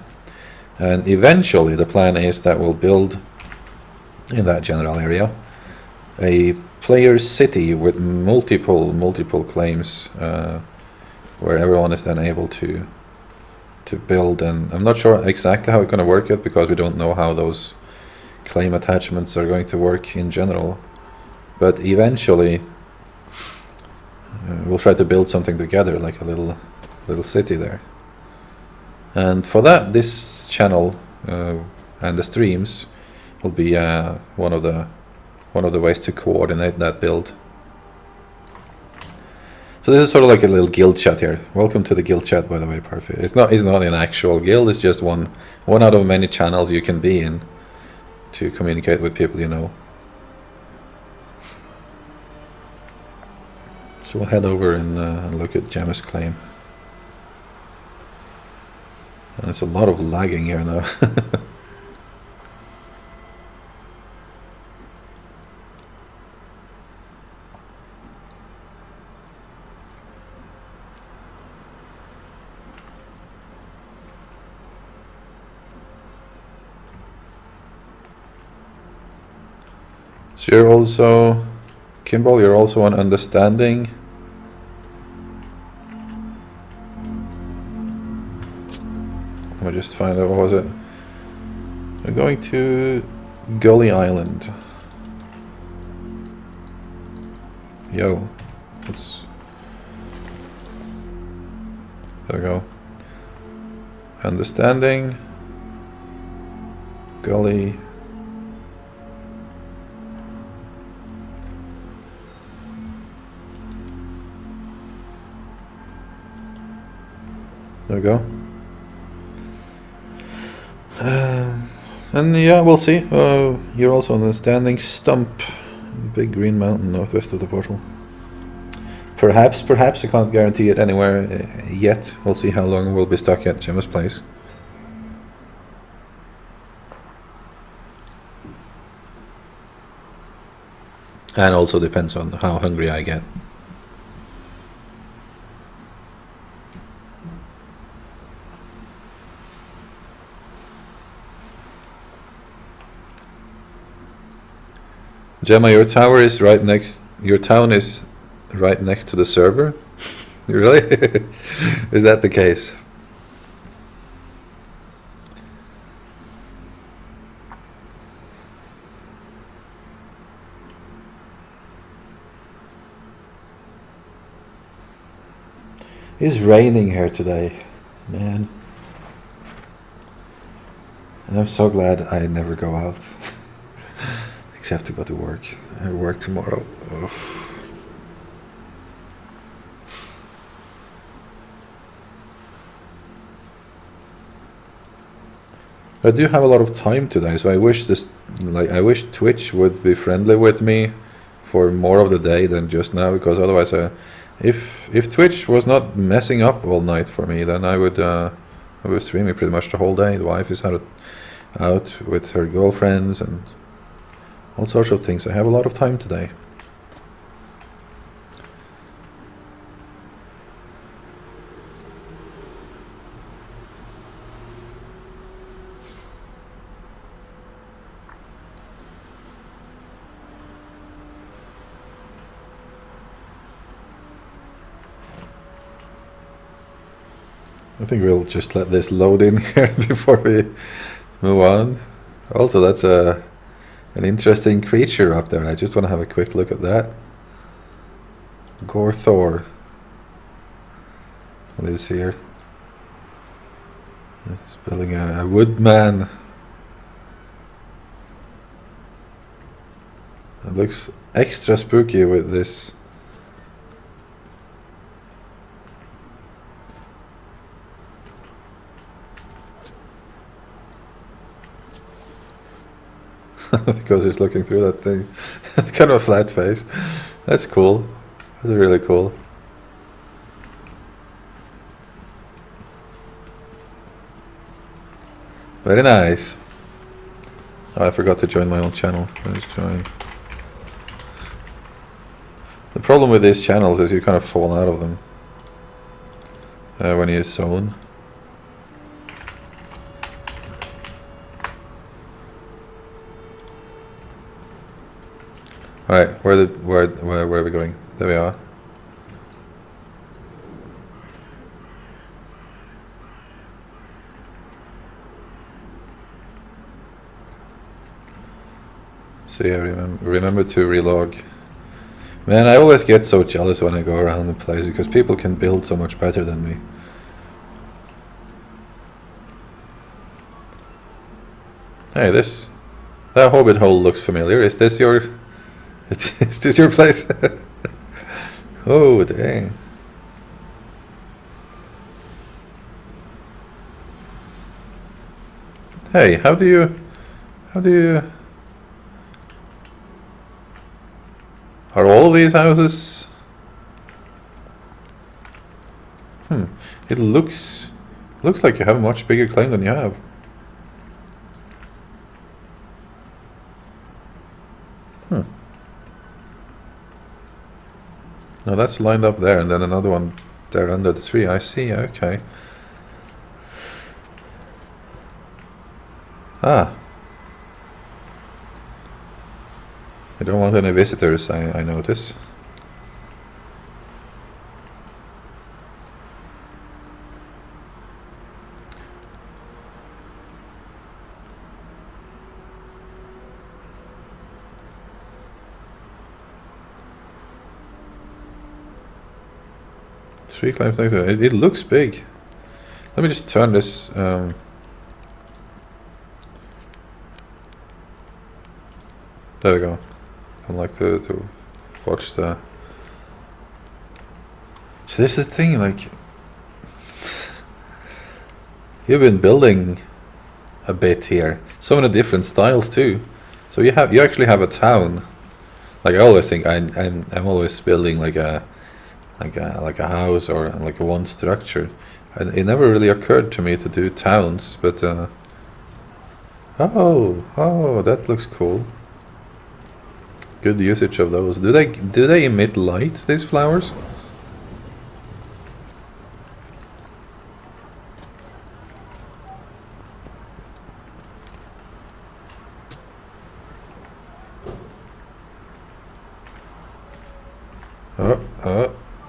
And eventually the plan is that we'll build in that general area a player city with multiple claims where everyone is then able to build. And I'm not sure exactly how it's going to work yet, because we don't know how those claim attachments are going to work in general. But eventually we'll try to build something together, like a little city there. And for that, this channel and the streams will be one of the ways to coordinate that build. So this is sort of like a little guild chat here. Welcome to the guild chat, by the way, Perfect. It's not an actual guild. It's just one out of many channels you can be in to communicate with people you know. So we'll head over and look at Gemma's claim. And it's a lot of lagging here now. So you're also, Kimball, you're also on Understanding. Let me just find out, what was it? We're going to Gully Island. Yo, let's, there we go. Understanding, Gully. There we go. And yeah, we'll see. You're also understanding Stump, the big green mountain northwest of the portal. Perhaps, I can't guarantee it anywhere yet. We'll see how long we'll be stuck at Gemma's place. And also depends on how hungry I get. Gemma, your tower is right next. Your town is right next to the server. Really? Is that the case? It's raining here today, man. And I'm so glad I never go out. Except to go to work. I work tomorrow. Ugh. I do have a lot of time today, so I wish I wish Twitch would be friendly with me for more of the day than just now, because otherwise, if Twitch was not messing up all night for me, then I would streaming pretty much the whole day. The wife is out with her girlfriends and all sorts of things. I have a lot of time today. I think we'll just let this load in here before we move on. Also, that's an interesting creature up there. I just want to have a quick look at that. Gorthor lives here. He's building a woodman. It looks extra spooky with this because he's looking through that thing. It's kind of a flat face. That's cool. That's really cool. Very nice. Oh, I forgot to join my own channel. Let's join. The problem with these channels is you kind of fall out of them when you zone. All right, where are we going? There we are. So yeah, remember to relog. Man, I always get so jealous when I go around the place because people can build so much better than me. Hey, that hobbit hole looks familiar. Is this your is this your place? Oh dang. Hey, how do you are all of these houses? It looks like you have a much bigger claim than you have. No, that's lined up there, and then another one there under the tree. I see. Okay. Ah. I don't want any visitors, I notice. Three claims like that. It looks big. Let me just turn this. There we go. I like to watch the. So this is the thing, like you've been building a bit here. So many different styles too. So you actually have a town. Like I always think I'm always building like a house or like a one structure. And it never really occurred to me to do towns, but oh, that looks cool. Good usage of those. Do they emit light, these flowers?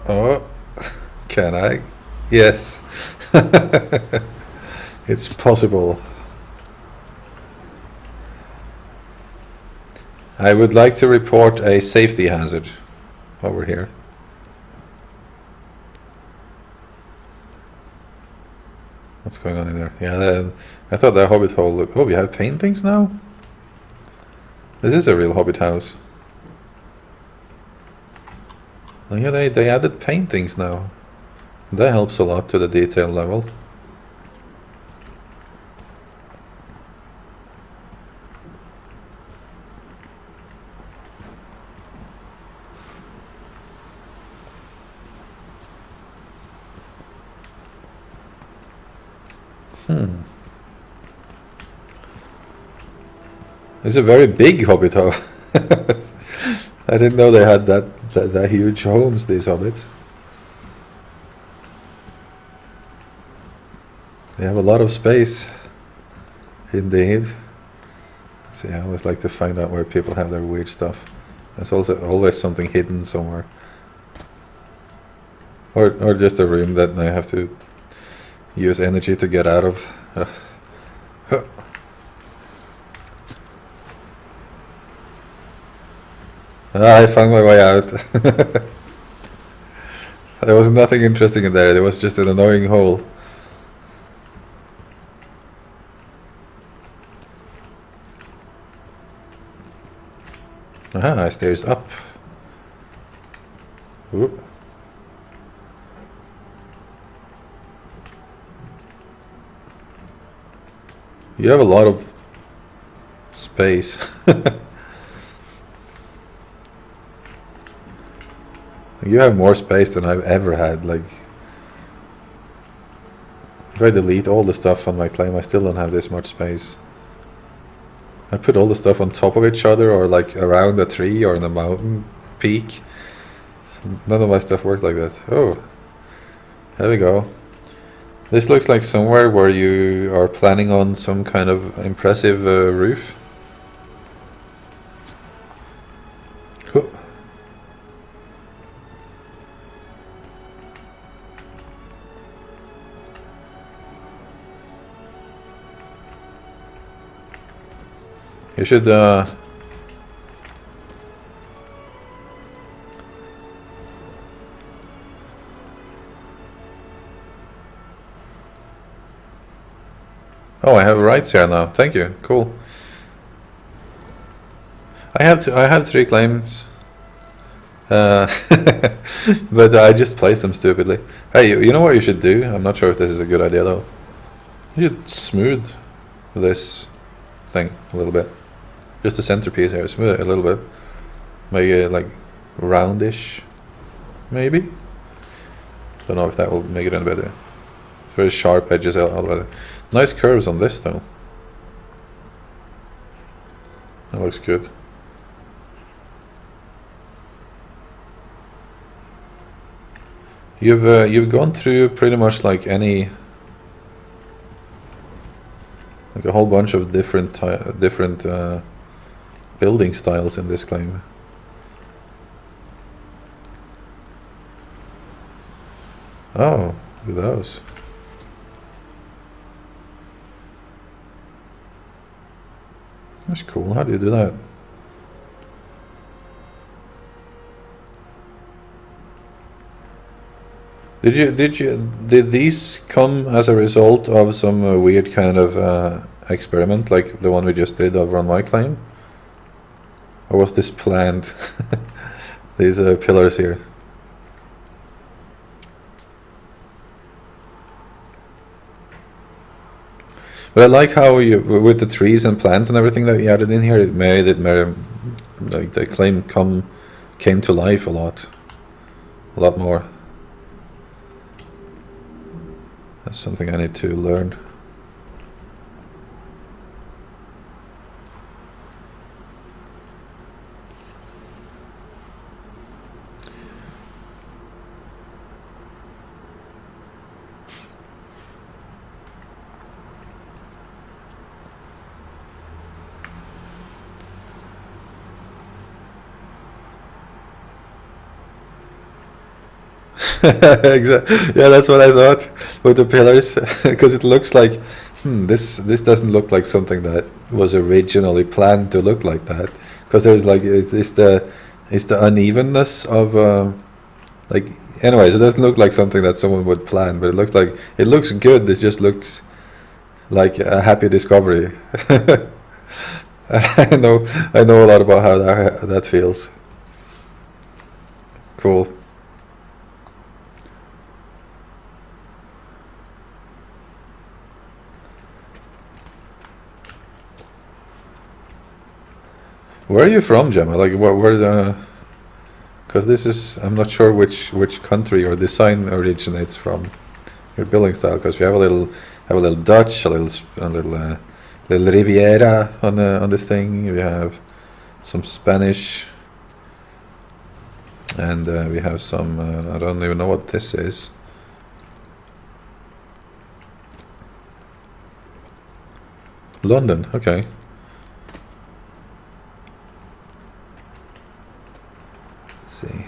Oh. Can I? Yes. It's possible. I would like to report a safety hazard over here. What's going on in there? Yeah, I thought that hobbit hole looked... Oh, we have paintings now? This is a real hobbit house. Oh yeah, they added paintings now. That helps a lot to the detail level. It's a very big hobbit house. I didn't know they had that huge homes, these hobbits. They have a lot of space, indeed. See, I always like to find out where people have their weird stuff. There's also always something hidden somewhere. Or just a room that I have to use energy to get out of. I found my way out. There was nothing interesting in there. There was just an annoying hole. Aha, stairs up. Ooh. You have a lot of space. You have more space than I've ever had. Like, if I delete all the stuff on my claim, I still don't have this much space. I put all the stuff on top of each other, or like around a tree or in a mountain peak. None of my stuff worked like that. Oh, there we go. This looks like somewhere where you are planning on some kind of impressive roof. Oh. You should oh, I have rights here now. Thank you. Cool. I have 3 claims. But I just placed them stupidly. Hey, you know what you should do? I'm not sure if this is a good idea though. You should smooth this thing a little bit. Just the centerpiece here. Smooth it a little bit. Make it like roundish, maybe. Don't know if that will make it any better. Very sharp edges all the way. Nice curves on this though. That looks good. You've gone through pretty much like any, like a whole bunch of different building styles in this claim. Oh, look at those. That's cool. How do you do that? Did these come as a result of some weird kind of experiment, like the one we just did over on my claim? Or was this planned? These pillars here. But I like how you, with the trees and plants and everything that you added in here, it made it like the claim came to life a lot more. That's something I need to learn. Exactly. Yeah, that's what I thought with the pillars, because it looks like this doesn't look like something that was originally planned to look like that, because there's like it's the unevenness of like, anyways, it doesn't look like something that someone would plan, but it looks good. This just looks like a happy discovery. I know a lot about how that feels. Cool. Where are you from, Gemma? Like, where the? Because this is, I'm not sure which country your design originates from, your building style. Because we have a little Dutch, a little Riviera on this thing. We have some Spanish, and we have some. I don't even know what this is. London. Okay. See.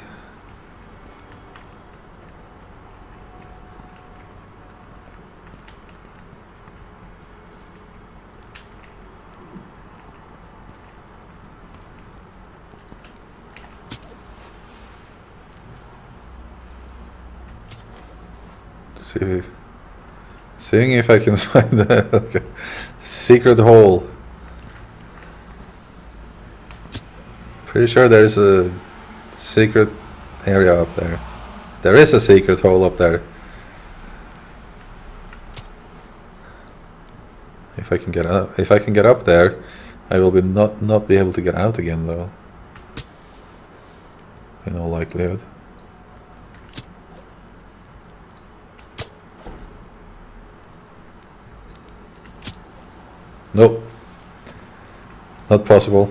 Seeing if I can find the secret hole. Pretty sure there's a secret area up there. There is a secret hole up there. If I can get up there, I will be not be able to get out again though. In all likelihood. Nope. Not possible.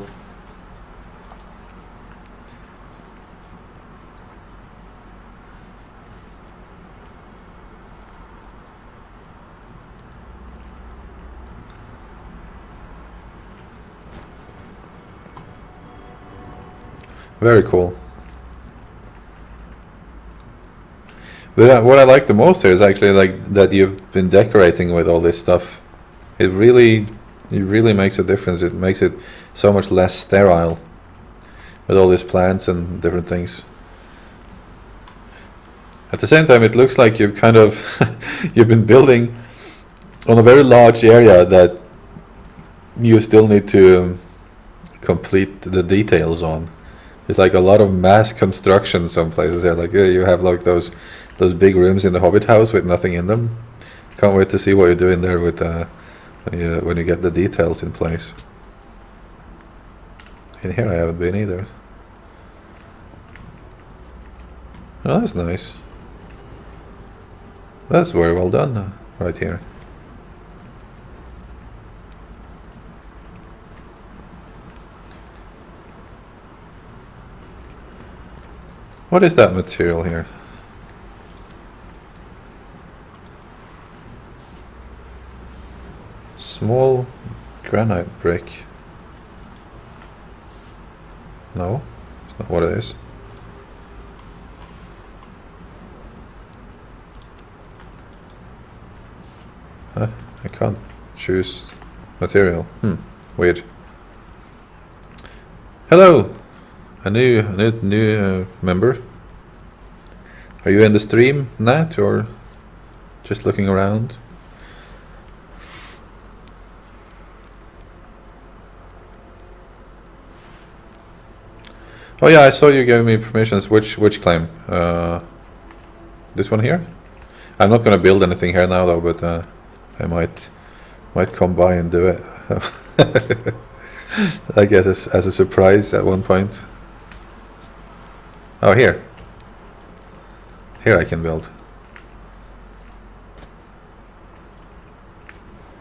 Very cool. But what I like the most here is actually like that you've been decorating with all this stuff. It really makes a difference. It makes it so much less sterile with all these plants and different things. At the same time, it looks like you've kind of you've been building on a very large area that you still need to complete the details on. It's like a lot of mass construction some places there. Like you have like those big rooms in the Hobbit house with nothing in them. Can't wait to see what you're doing there with when you get the details in place. In here I haven't been either. Oh, that's nice. That's very well done right here. What is that material here? Small granite brick. No, it's not what it is. Huh? I can't choose material. Weird. Hello! A new member. Are you in the stream, Nat, or just looking around? Oh yeah, I saw you gave me permissions. Which claim? This one here? I'm not gonna build anything here now though, but I might come by and do it. I guess as a surprise at one point. Oh, here I can build.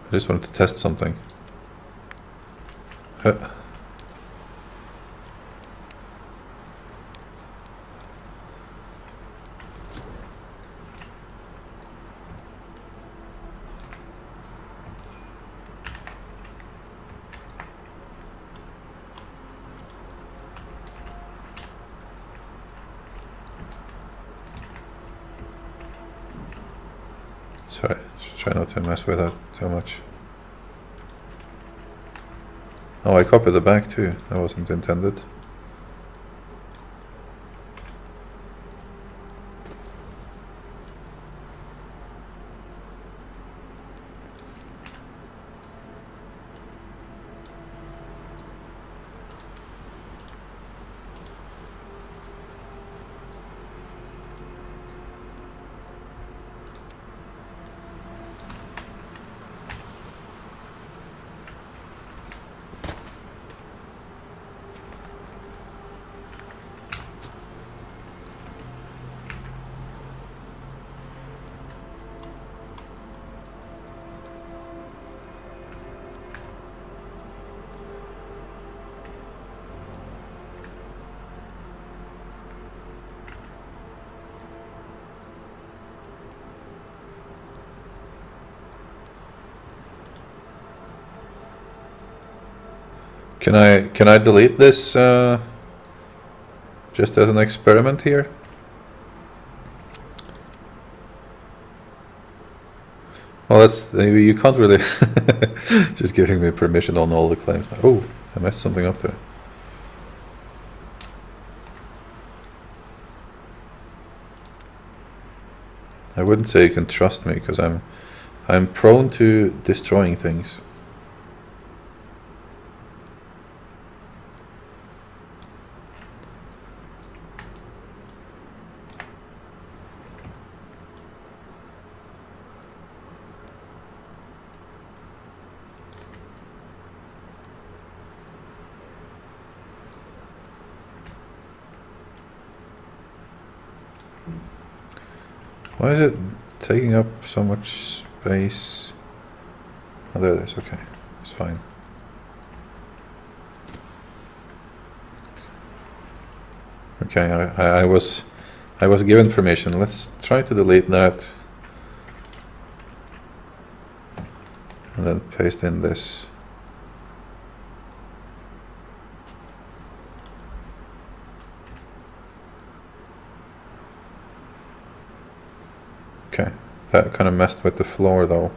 I just wanted to test something. Sorry, try not to mess with that too much. Oh, I copied the back too. That wasn't intended. Can I delete this just as an experiment here? Well, that's you can't really just giving me permission on all the claims. Oh, I messed something up there. I wouldn't say you can trust me because I'm prone to destroying things. Why is it taking up so much space? Oh, there it is. Okay, it's fine. Okay, I was given permission. Let's try to delete that and then paste in this. Okay, that kind of messed with the floor though.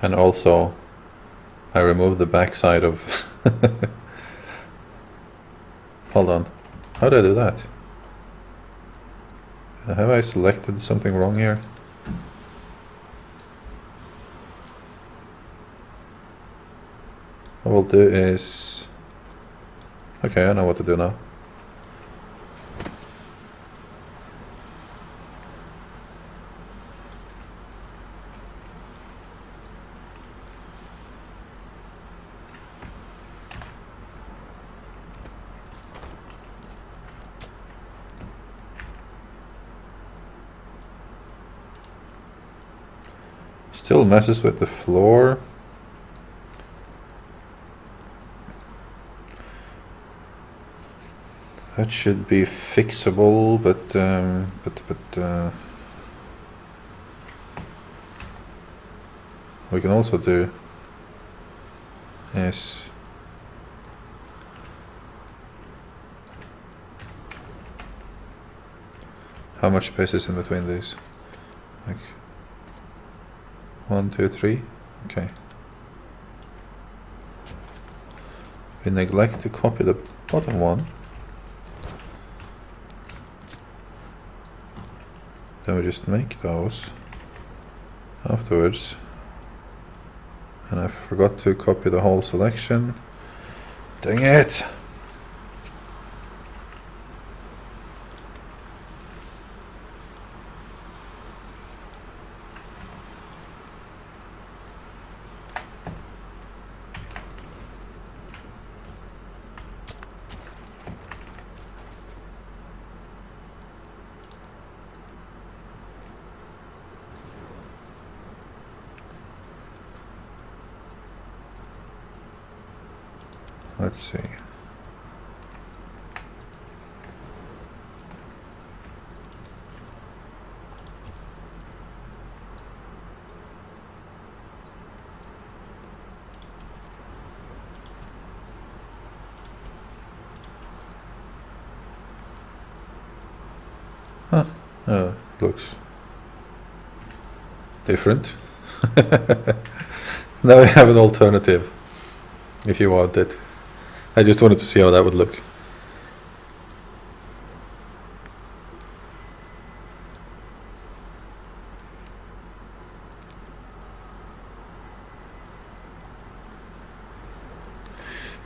And also, I removed the backside of... Hold on, how did I do that? Have I selected something wrong here? What we'll do is... Okay, I know what to do now. Still messes with the floor. That should be fixable, but we can also do is how much space is in between these? Like 1, 2, 3. Okay. We neglect to copy the bottom one. Then we just make those afterwards. And I forgot to copy the whole selection. Dang it! Let's see. Huh. Looks different. Now we have an alternative, if you want it. I just wanted to see how that would look.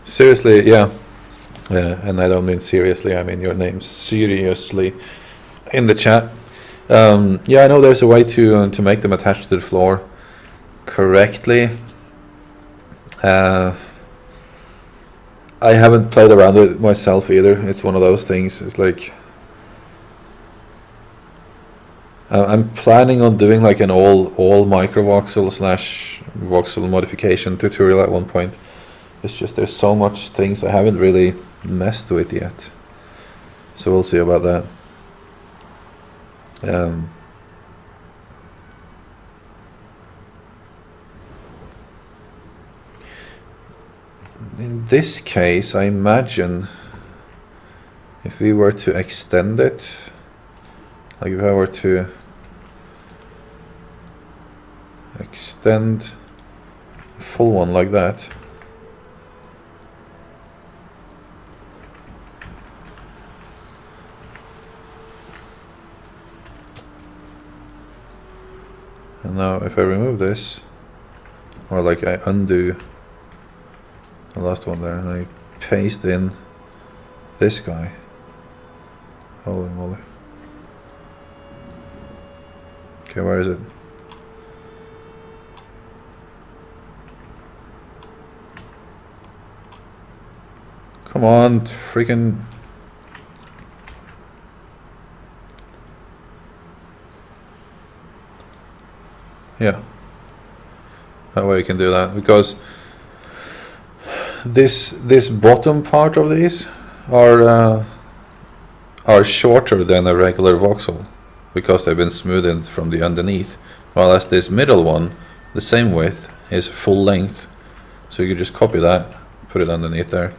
Seriously, yeah. And I don't mean seriously, I mean your name seriously in the chat. Yeah, I know there's a way to make them attached to the floor correctly. I haven't played around with it myself either. It's one of those things. It's like I'm planning on doing like an all micro voxel / voxel modification tutorial at one point. It's just there's so much things I haven't really messed with yet, so we'll see about that. In this case, I imagine if we were to extend it, like if I were to extend a full one like that, and now if I remove this, or like I undo the last one there, and I paste in this guy. Holy moly. Okay, where is it? Come on, freaking... Yeah. That way you can do that, because this bottom part of these are shorter than a regular voxel, because they've been smoothed from the underneath, while as this middle one, the same width, is full length. So you can just copy that, put it underneath there,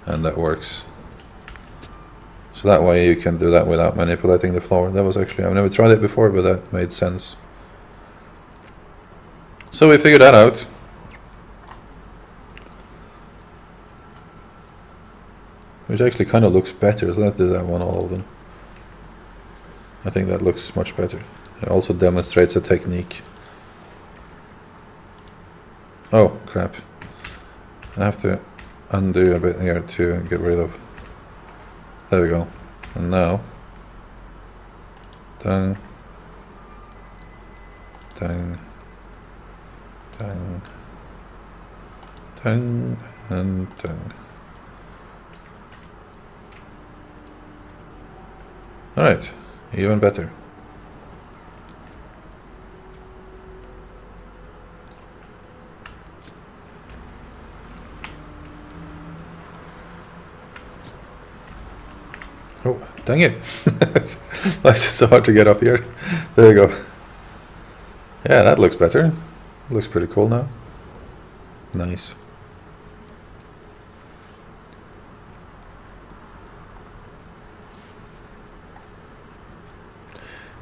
and that works. So that way you can do that without manipulating the floor. That was actually, I've never tried it before, but that made sense. So we figured that out. Which actually kind of looks better, so let's do that one, all of them. I think that looks much better. It also demonstrates a technique. Oh, crap. I have to undo a bit here to get rid of. There we go. And now, dang, dang, dang, dang, and dang. Alright, even better. Oh, dang it. Why is it so hard to get up here? There we go. Yeah, that looks better. Looks pretty cool now. Nice.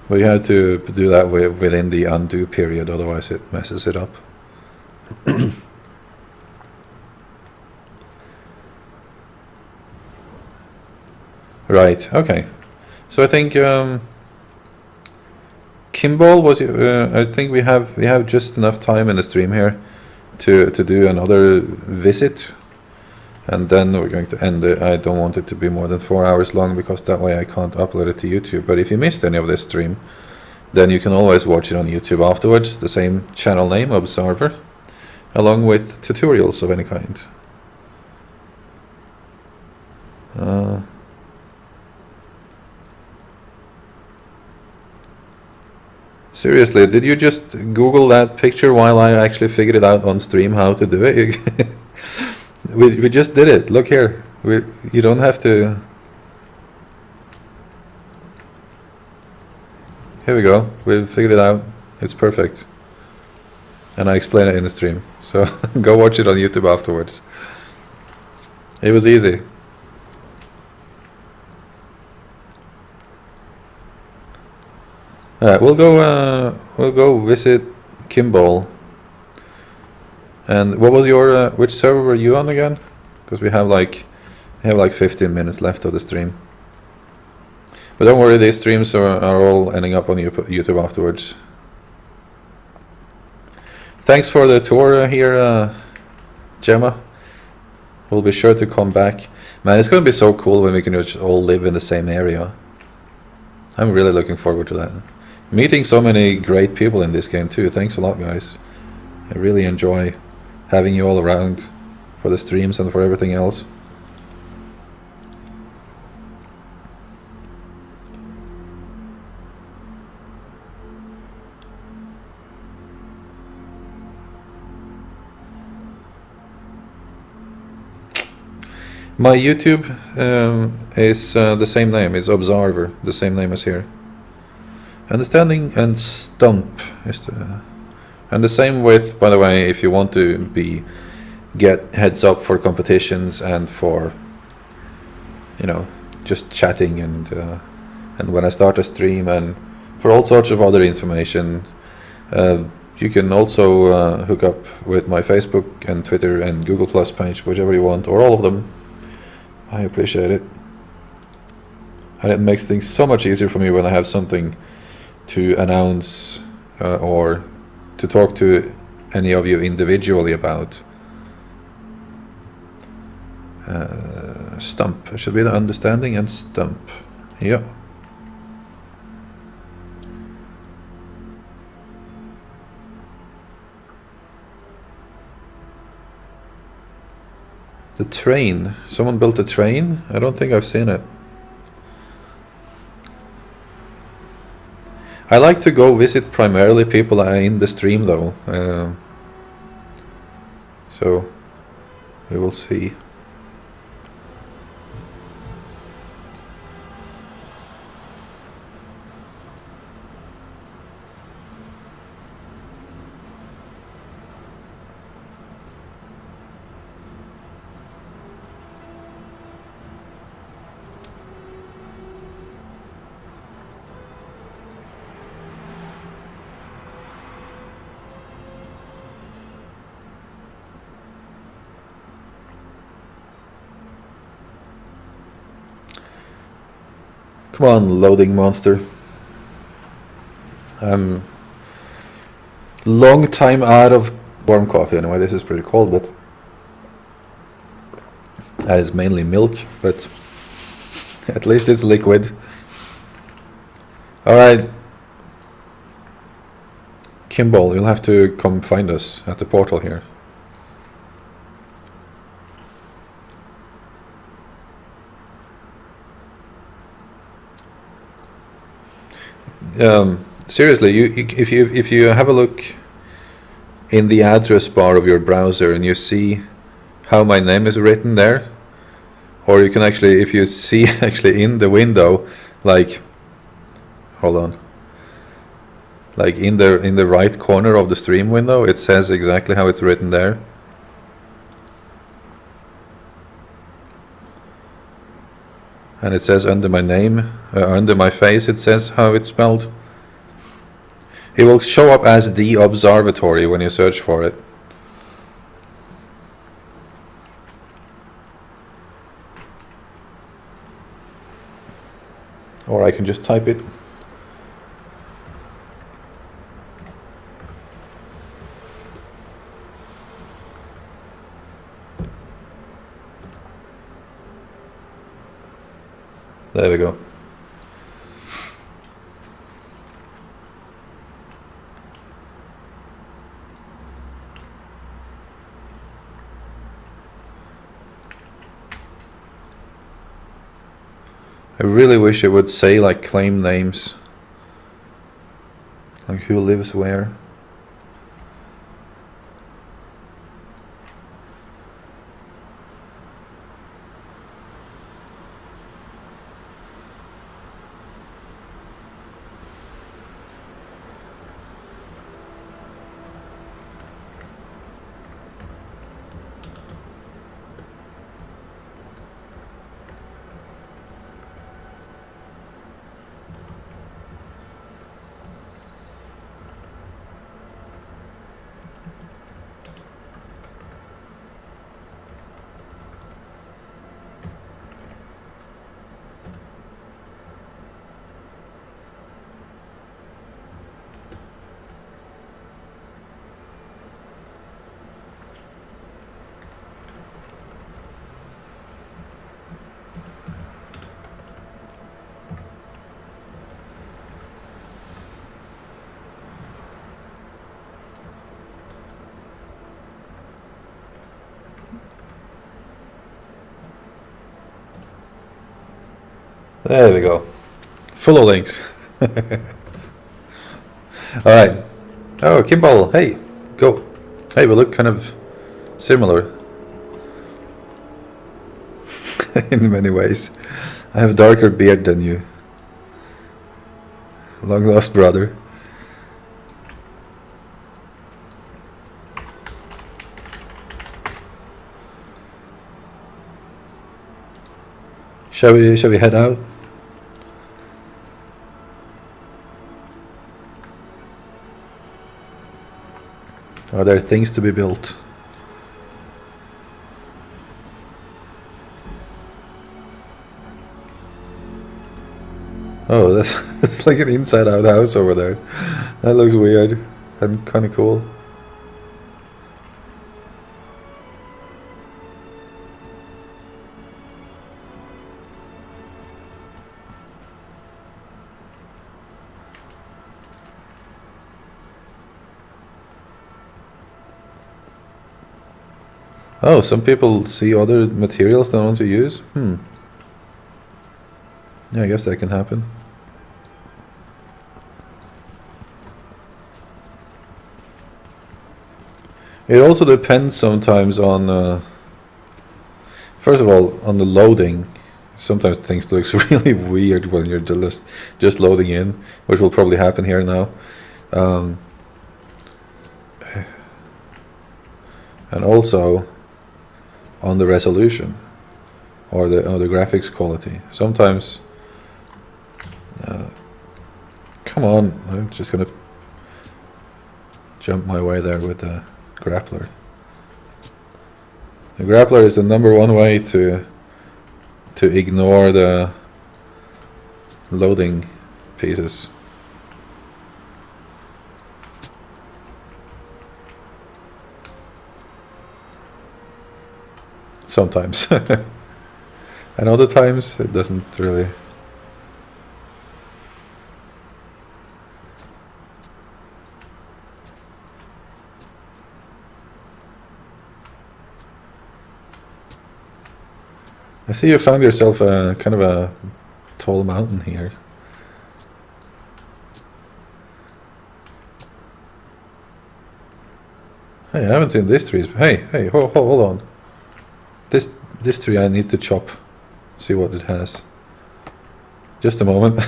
We had to do that within the undo period, otherwise it messes it up. Right, okay. So I think Kimball was. I think we have just enough time in the stream here to do another visit, and then we're going to end it. I don't want it to be more than 4 hours long, because that way I can't upload it to YouTube. But if you missed any of this stream, then you can always watch it on YouTube afterwards. The same channel name, Obzzarvatory, along with tutorials of any kind. Seriously, did you just Google that picture while I actually figured it out on stream how to do it? we just did it. Look here. You don't have to. Here we go. We've figured it out. It's perfect. And I explain it in the stream. So go watch it on YouTube afterwards. It was easy. Alright, we'll go visit Kimball. And what was your which server were you on again? Because we have like 15 minutes left of the stream. But don't worry, these streams are all ending up on YouTube afterwards. Thanks for the tour here, Gemma. We'll be sure to come back. Man, it's going to be so cool when we can just all live in the same area. I'm really looking forward to that. Meeting so many great people in this game too. Thanks a lot, guys. I really enjoy having you all around for the streams and for everything else. My YouTube is the same name. It's Obzzarver, the same name as here. Understanding and Stump is the, and the same with, by the way, if you want to get heads up for competitions and for, you know, just chatting and when I start a stream and for all sorts of other information. You can also hook up with my Facebook and Twitter and Google Plus page, whichever you want, or all of them. I appreciate it. And it makes things so much easier for me when I have something to announce or to talk to any of you individually about. Stump. It should be the understanding and Stump. Yeah. The train. Someone built a train? I don't think I've seen it. I like to go visit primarily people that are in the stream though. So we will see. Come on, loading monster. I'm long time out of warm coffee anyway. This is pretty cold, but that is mainly milk, but at least it's liquid. Alright. Kimball, you'll have to come find us at the portal here. Seriously, if you have a look in the address bar of your browser and you see how my name is written there, or you can actually, if you see actually in the window, like, hold on, like in the right corner of the stream window, it says exactly how it's written there. And it says under my name, under my face, it says how it's spelled. It will show up as the Obzzarvatory when you search for it. Or I can just type it. There we go. I really wish it would say like claim names, like who lives where. There we go. Full of links. Alright. Oh, Kimball, hey, go. Hey, we look kind of similar. In many ways. I have a darker beard than you. Long lost brother. Shall we head out? Are there things to be built? Oh, that's like an inside-out house over there. That looks weird and kind of cool. Oh, some people see other materials they want to use? Yeah, I guess that can happen. It also depends sometimes on, first of all, on the loading. Sometimes things looks really weird when you're just loading in, which will probably happen here now. And also on the resolution or the graphics quality. Sometimes, come on, I'm just gonna jump my way there with the grappler. The grappler is the #1 way to ignore the loading pieces. Sometimes. And other times it doesn't really. I see you found yourself a kind of a tall mountain here. Hey, I haven't seen this tree. Hey, hold on. This tree I need to chop. See what it has. Just a moment.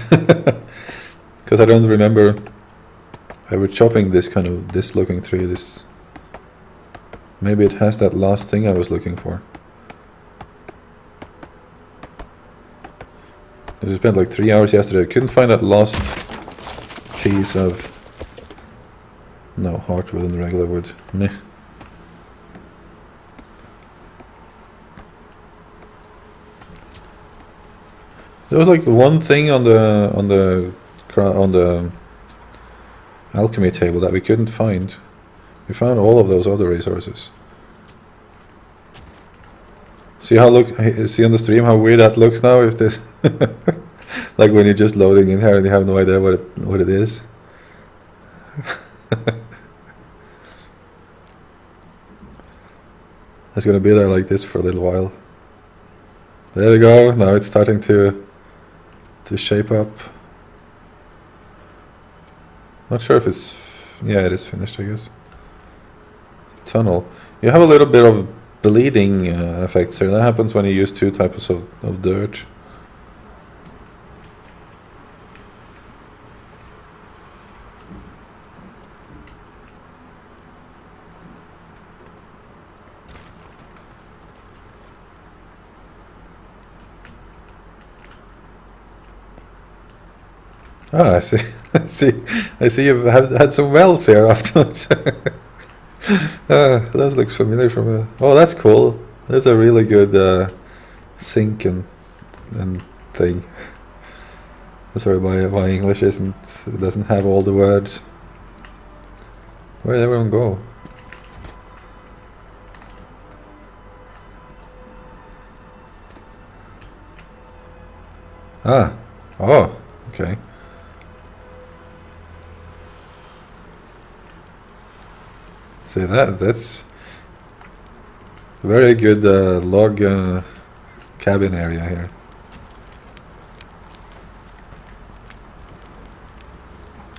Because I don't remember ever chopping this looking tree. Maybe it has that last thing I was looking for. I spent like 3 hours yesterday. I couldn't find that last piece of... No, hardwood and regular wood. Meh. There was like one thing on the alchemy table that we couldn't find. We found all of those other resources. See on the stream how weird that looks now? If this, like when you're just loading in here and you have no idea what it is. It's gonna be there like this for a little while. There we go. Now it's starting to shape up. Not sure if it's... Yeah, it is finished, I guess. Tunnel. You have a little bit of bleeding effects here. That happens when you use 2 types of dirt. Ah, I see. I see you've had some wells here afterwards. That looks familiar from a... Oh, that's cool. That's a really good sink and thing. Sorry, my English doesn't have all the words. Where did everyone go? Ah. Oh, okay. See that's very good log cabin area here.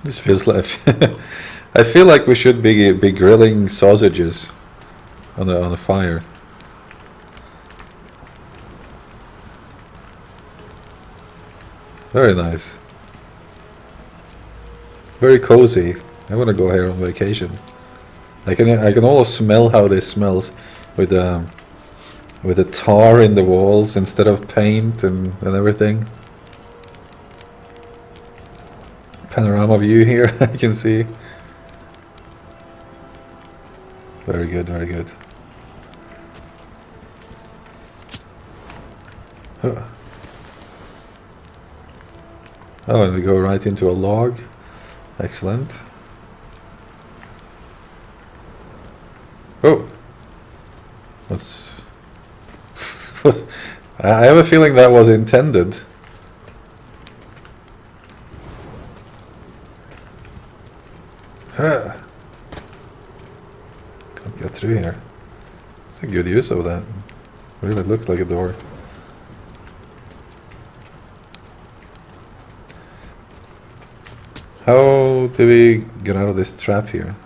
This feels like I feel like we should be grilling sausages on a fire. Very nice. Very cozy. I want to go here on vacation. I can almost smell how this smells with the tar in the walls instead of paint and everything. Panorama view here, I can see. Very good, very good. Oh, and we go right into a log. Excellent. Oh, that's... I have a feeling that was intended. Can't get through here. It's a good use of that. Really looks like a door. How do we get out of this trap here?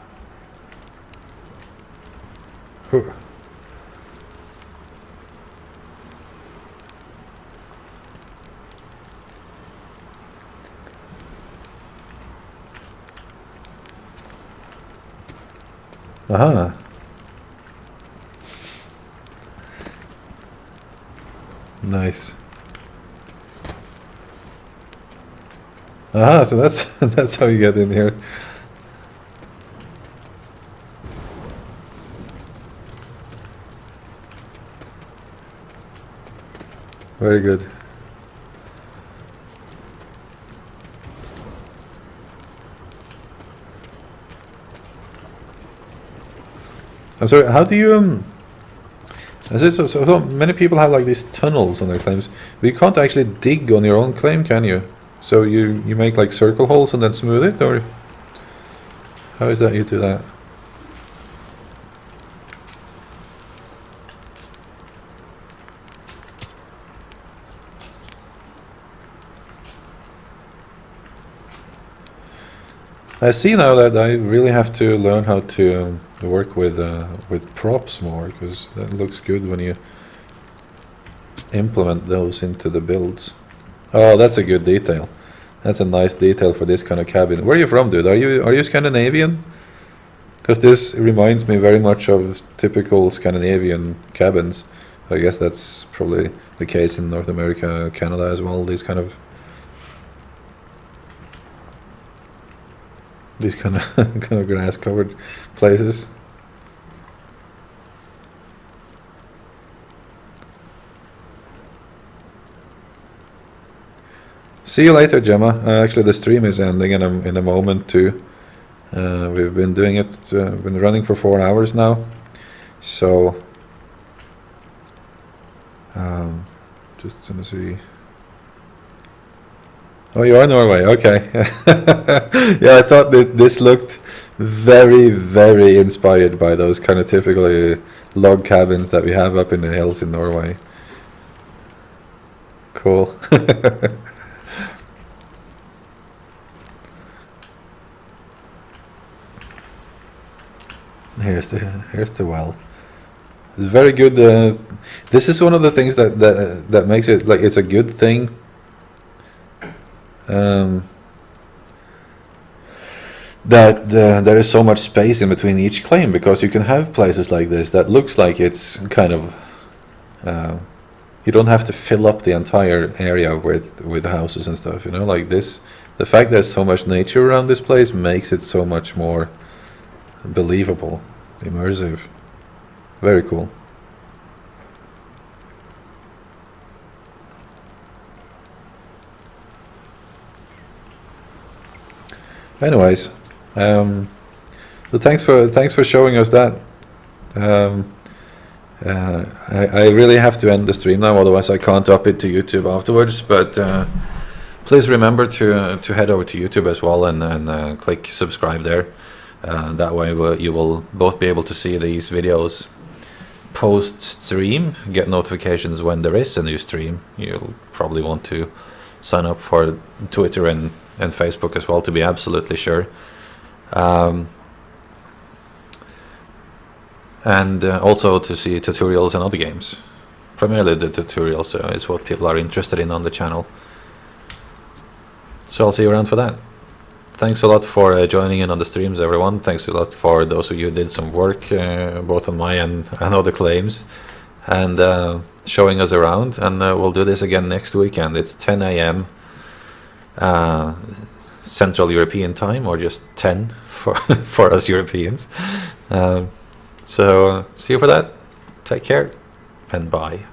Aha. Nice. Aha, so that's that's how you get in here. Very good. I'm sorry, how do you so many people have like these tunnels on their claims, but you can't actually dig on your own claim, can you? So you make like circle holes and then smooth it, or how is that you do that? I see now that I really have to learn how to work with props more, because that looks good when you implement those into the builds. Oh, that's a good detail. That's a nice detail for this kind of cabin. Where are you from, dude? Are you Scandinavian? Because this reminds me very much of typical Scandinavian cabins. I guess that's probably the case in North America, Canada as well. These kind of kind of grass-covered places. See you later, Gemma. Actually, the stream is ending in a moment too. We've been doing it, been running for 4 hours now. So, just gonna see. Oh, you are Norway. Okay. Yeah, I thought that this looked very, very inspired by those kind of typical log cabins that we have up in the hills in Norway. Cool. Here's the well. It's very good. This is one of the things that makes it like it's a good thing. That there is so much space in between each claim, because you can have places like this that looks like it's kind of you don't have to fill up the entire area with houses and stuff, you know, like this. The fact there's so much nature around this place makes it so much more believable, immersive. Very cool. Anyways, so thanks for showing us that. I really have to end the stream now, otherwise I can't up it to YouTube afterwards. But please remember to head over to YouTube as well and click subscribe there. That way you will both be able to see these videos post stream, get notifications when there is a new stream. You'll probably want to sign up for Twitter and Facebook as well to be absolutely sure. And also to see tutorials and other games. Primarily the tutorials is what people are interested in on the channel. So I'll see you around for that. Thanks a lot for joining in on the streams, everyone. Thanks a lot for those of you who did some work, both on my and other claims, and showing us around. And we'll do this again next weekend. It's 10 a.m. Central European time, or just 10 for us Europeans. So see you for that. Take care and bye.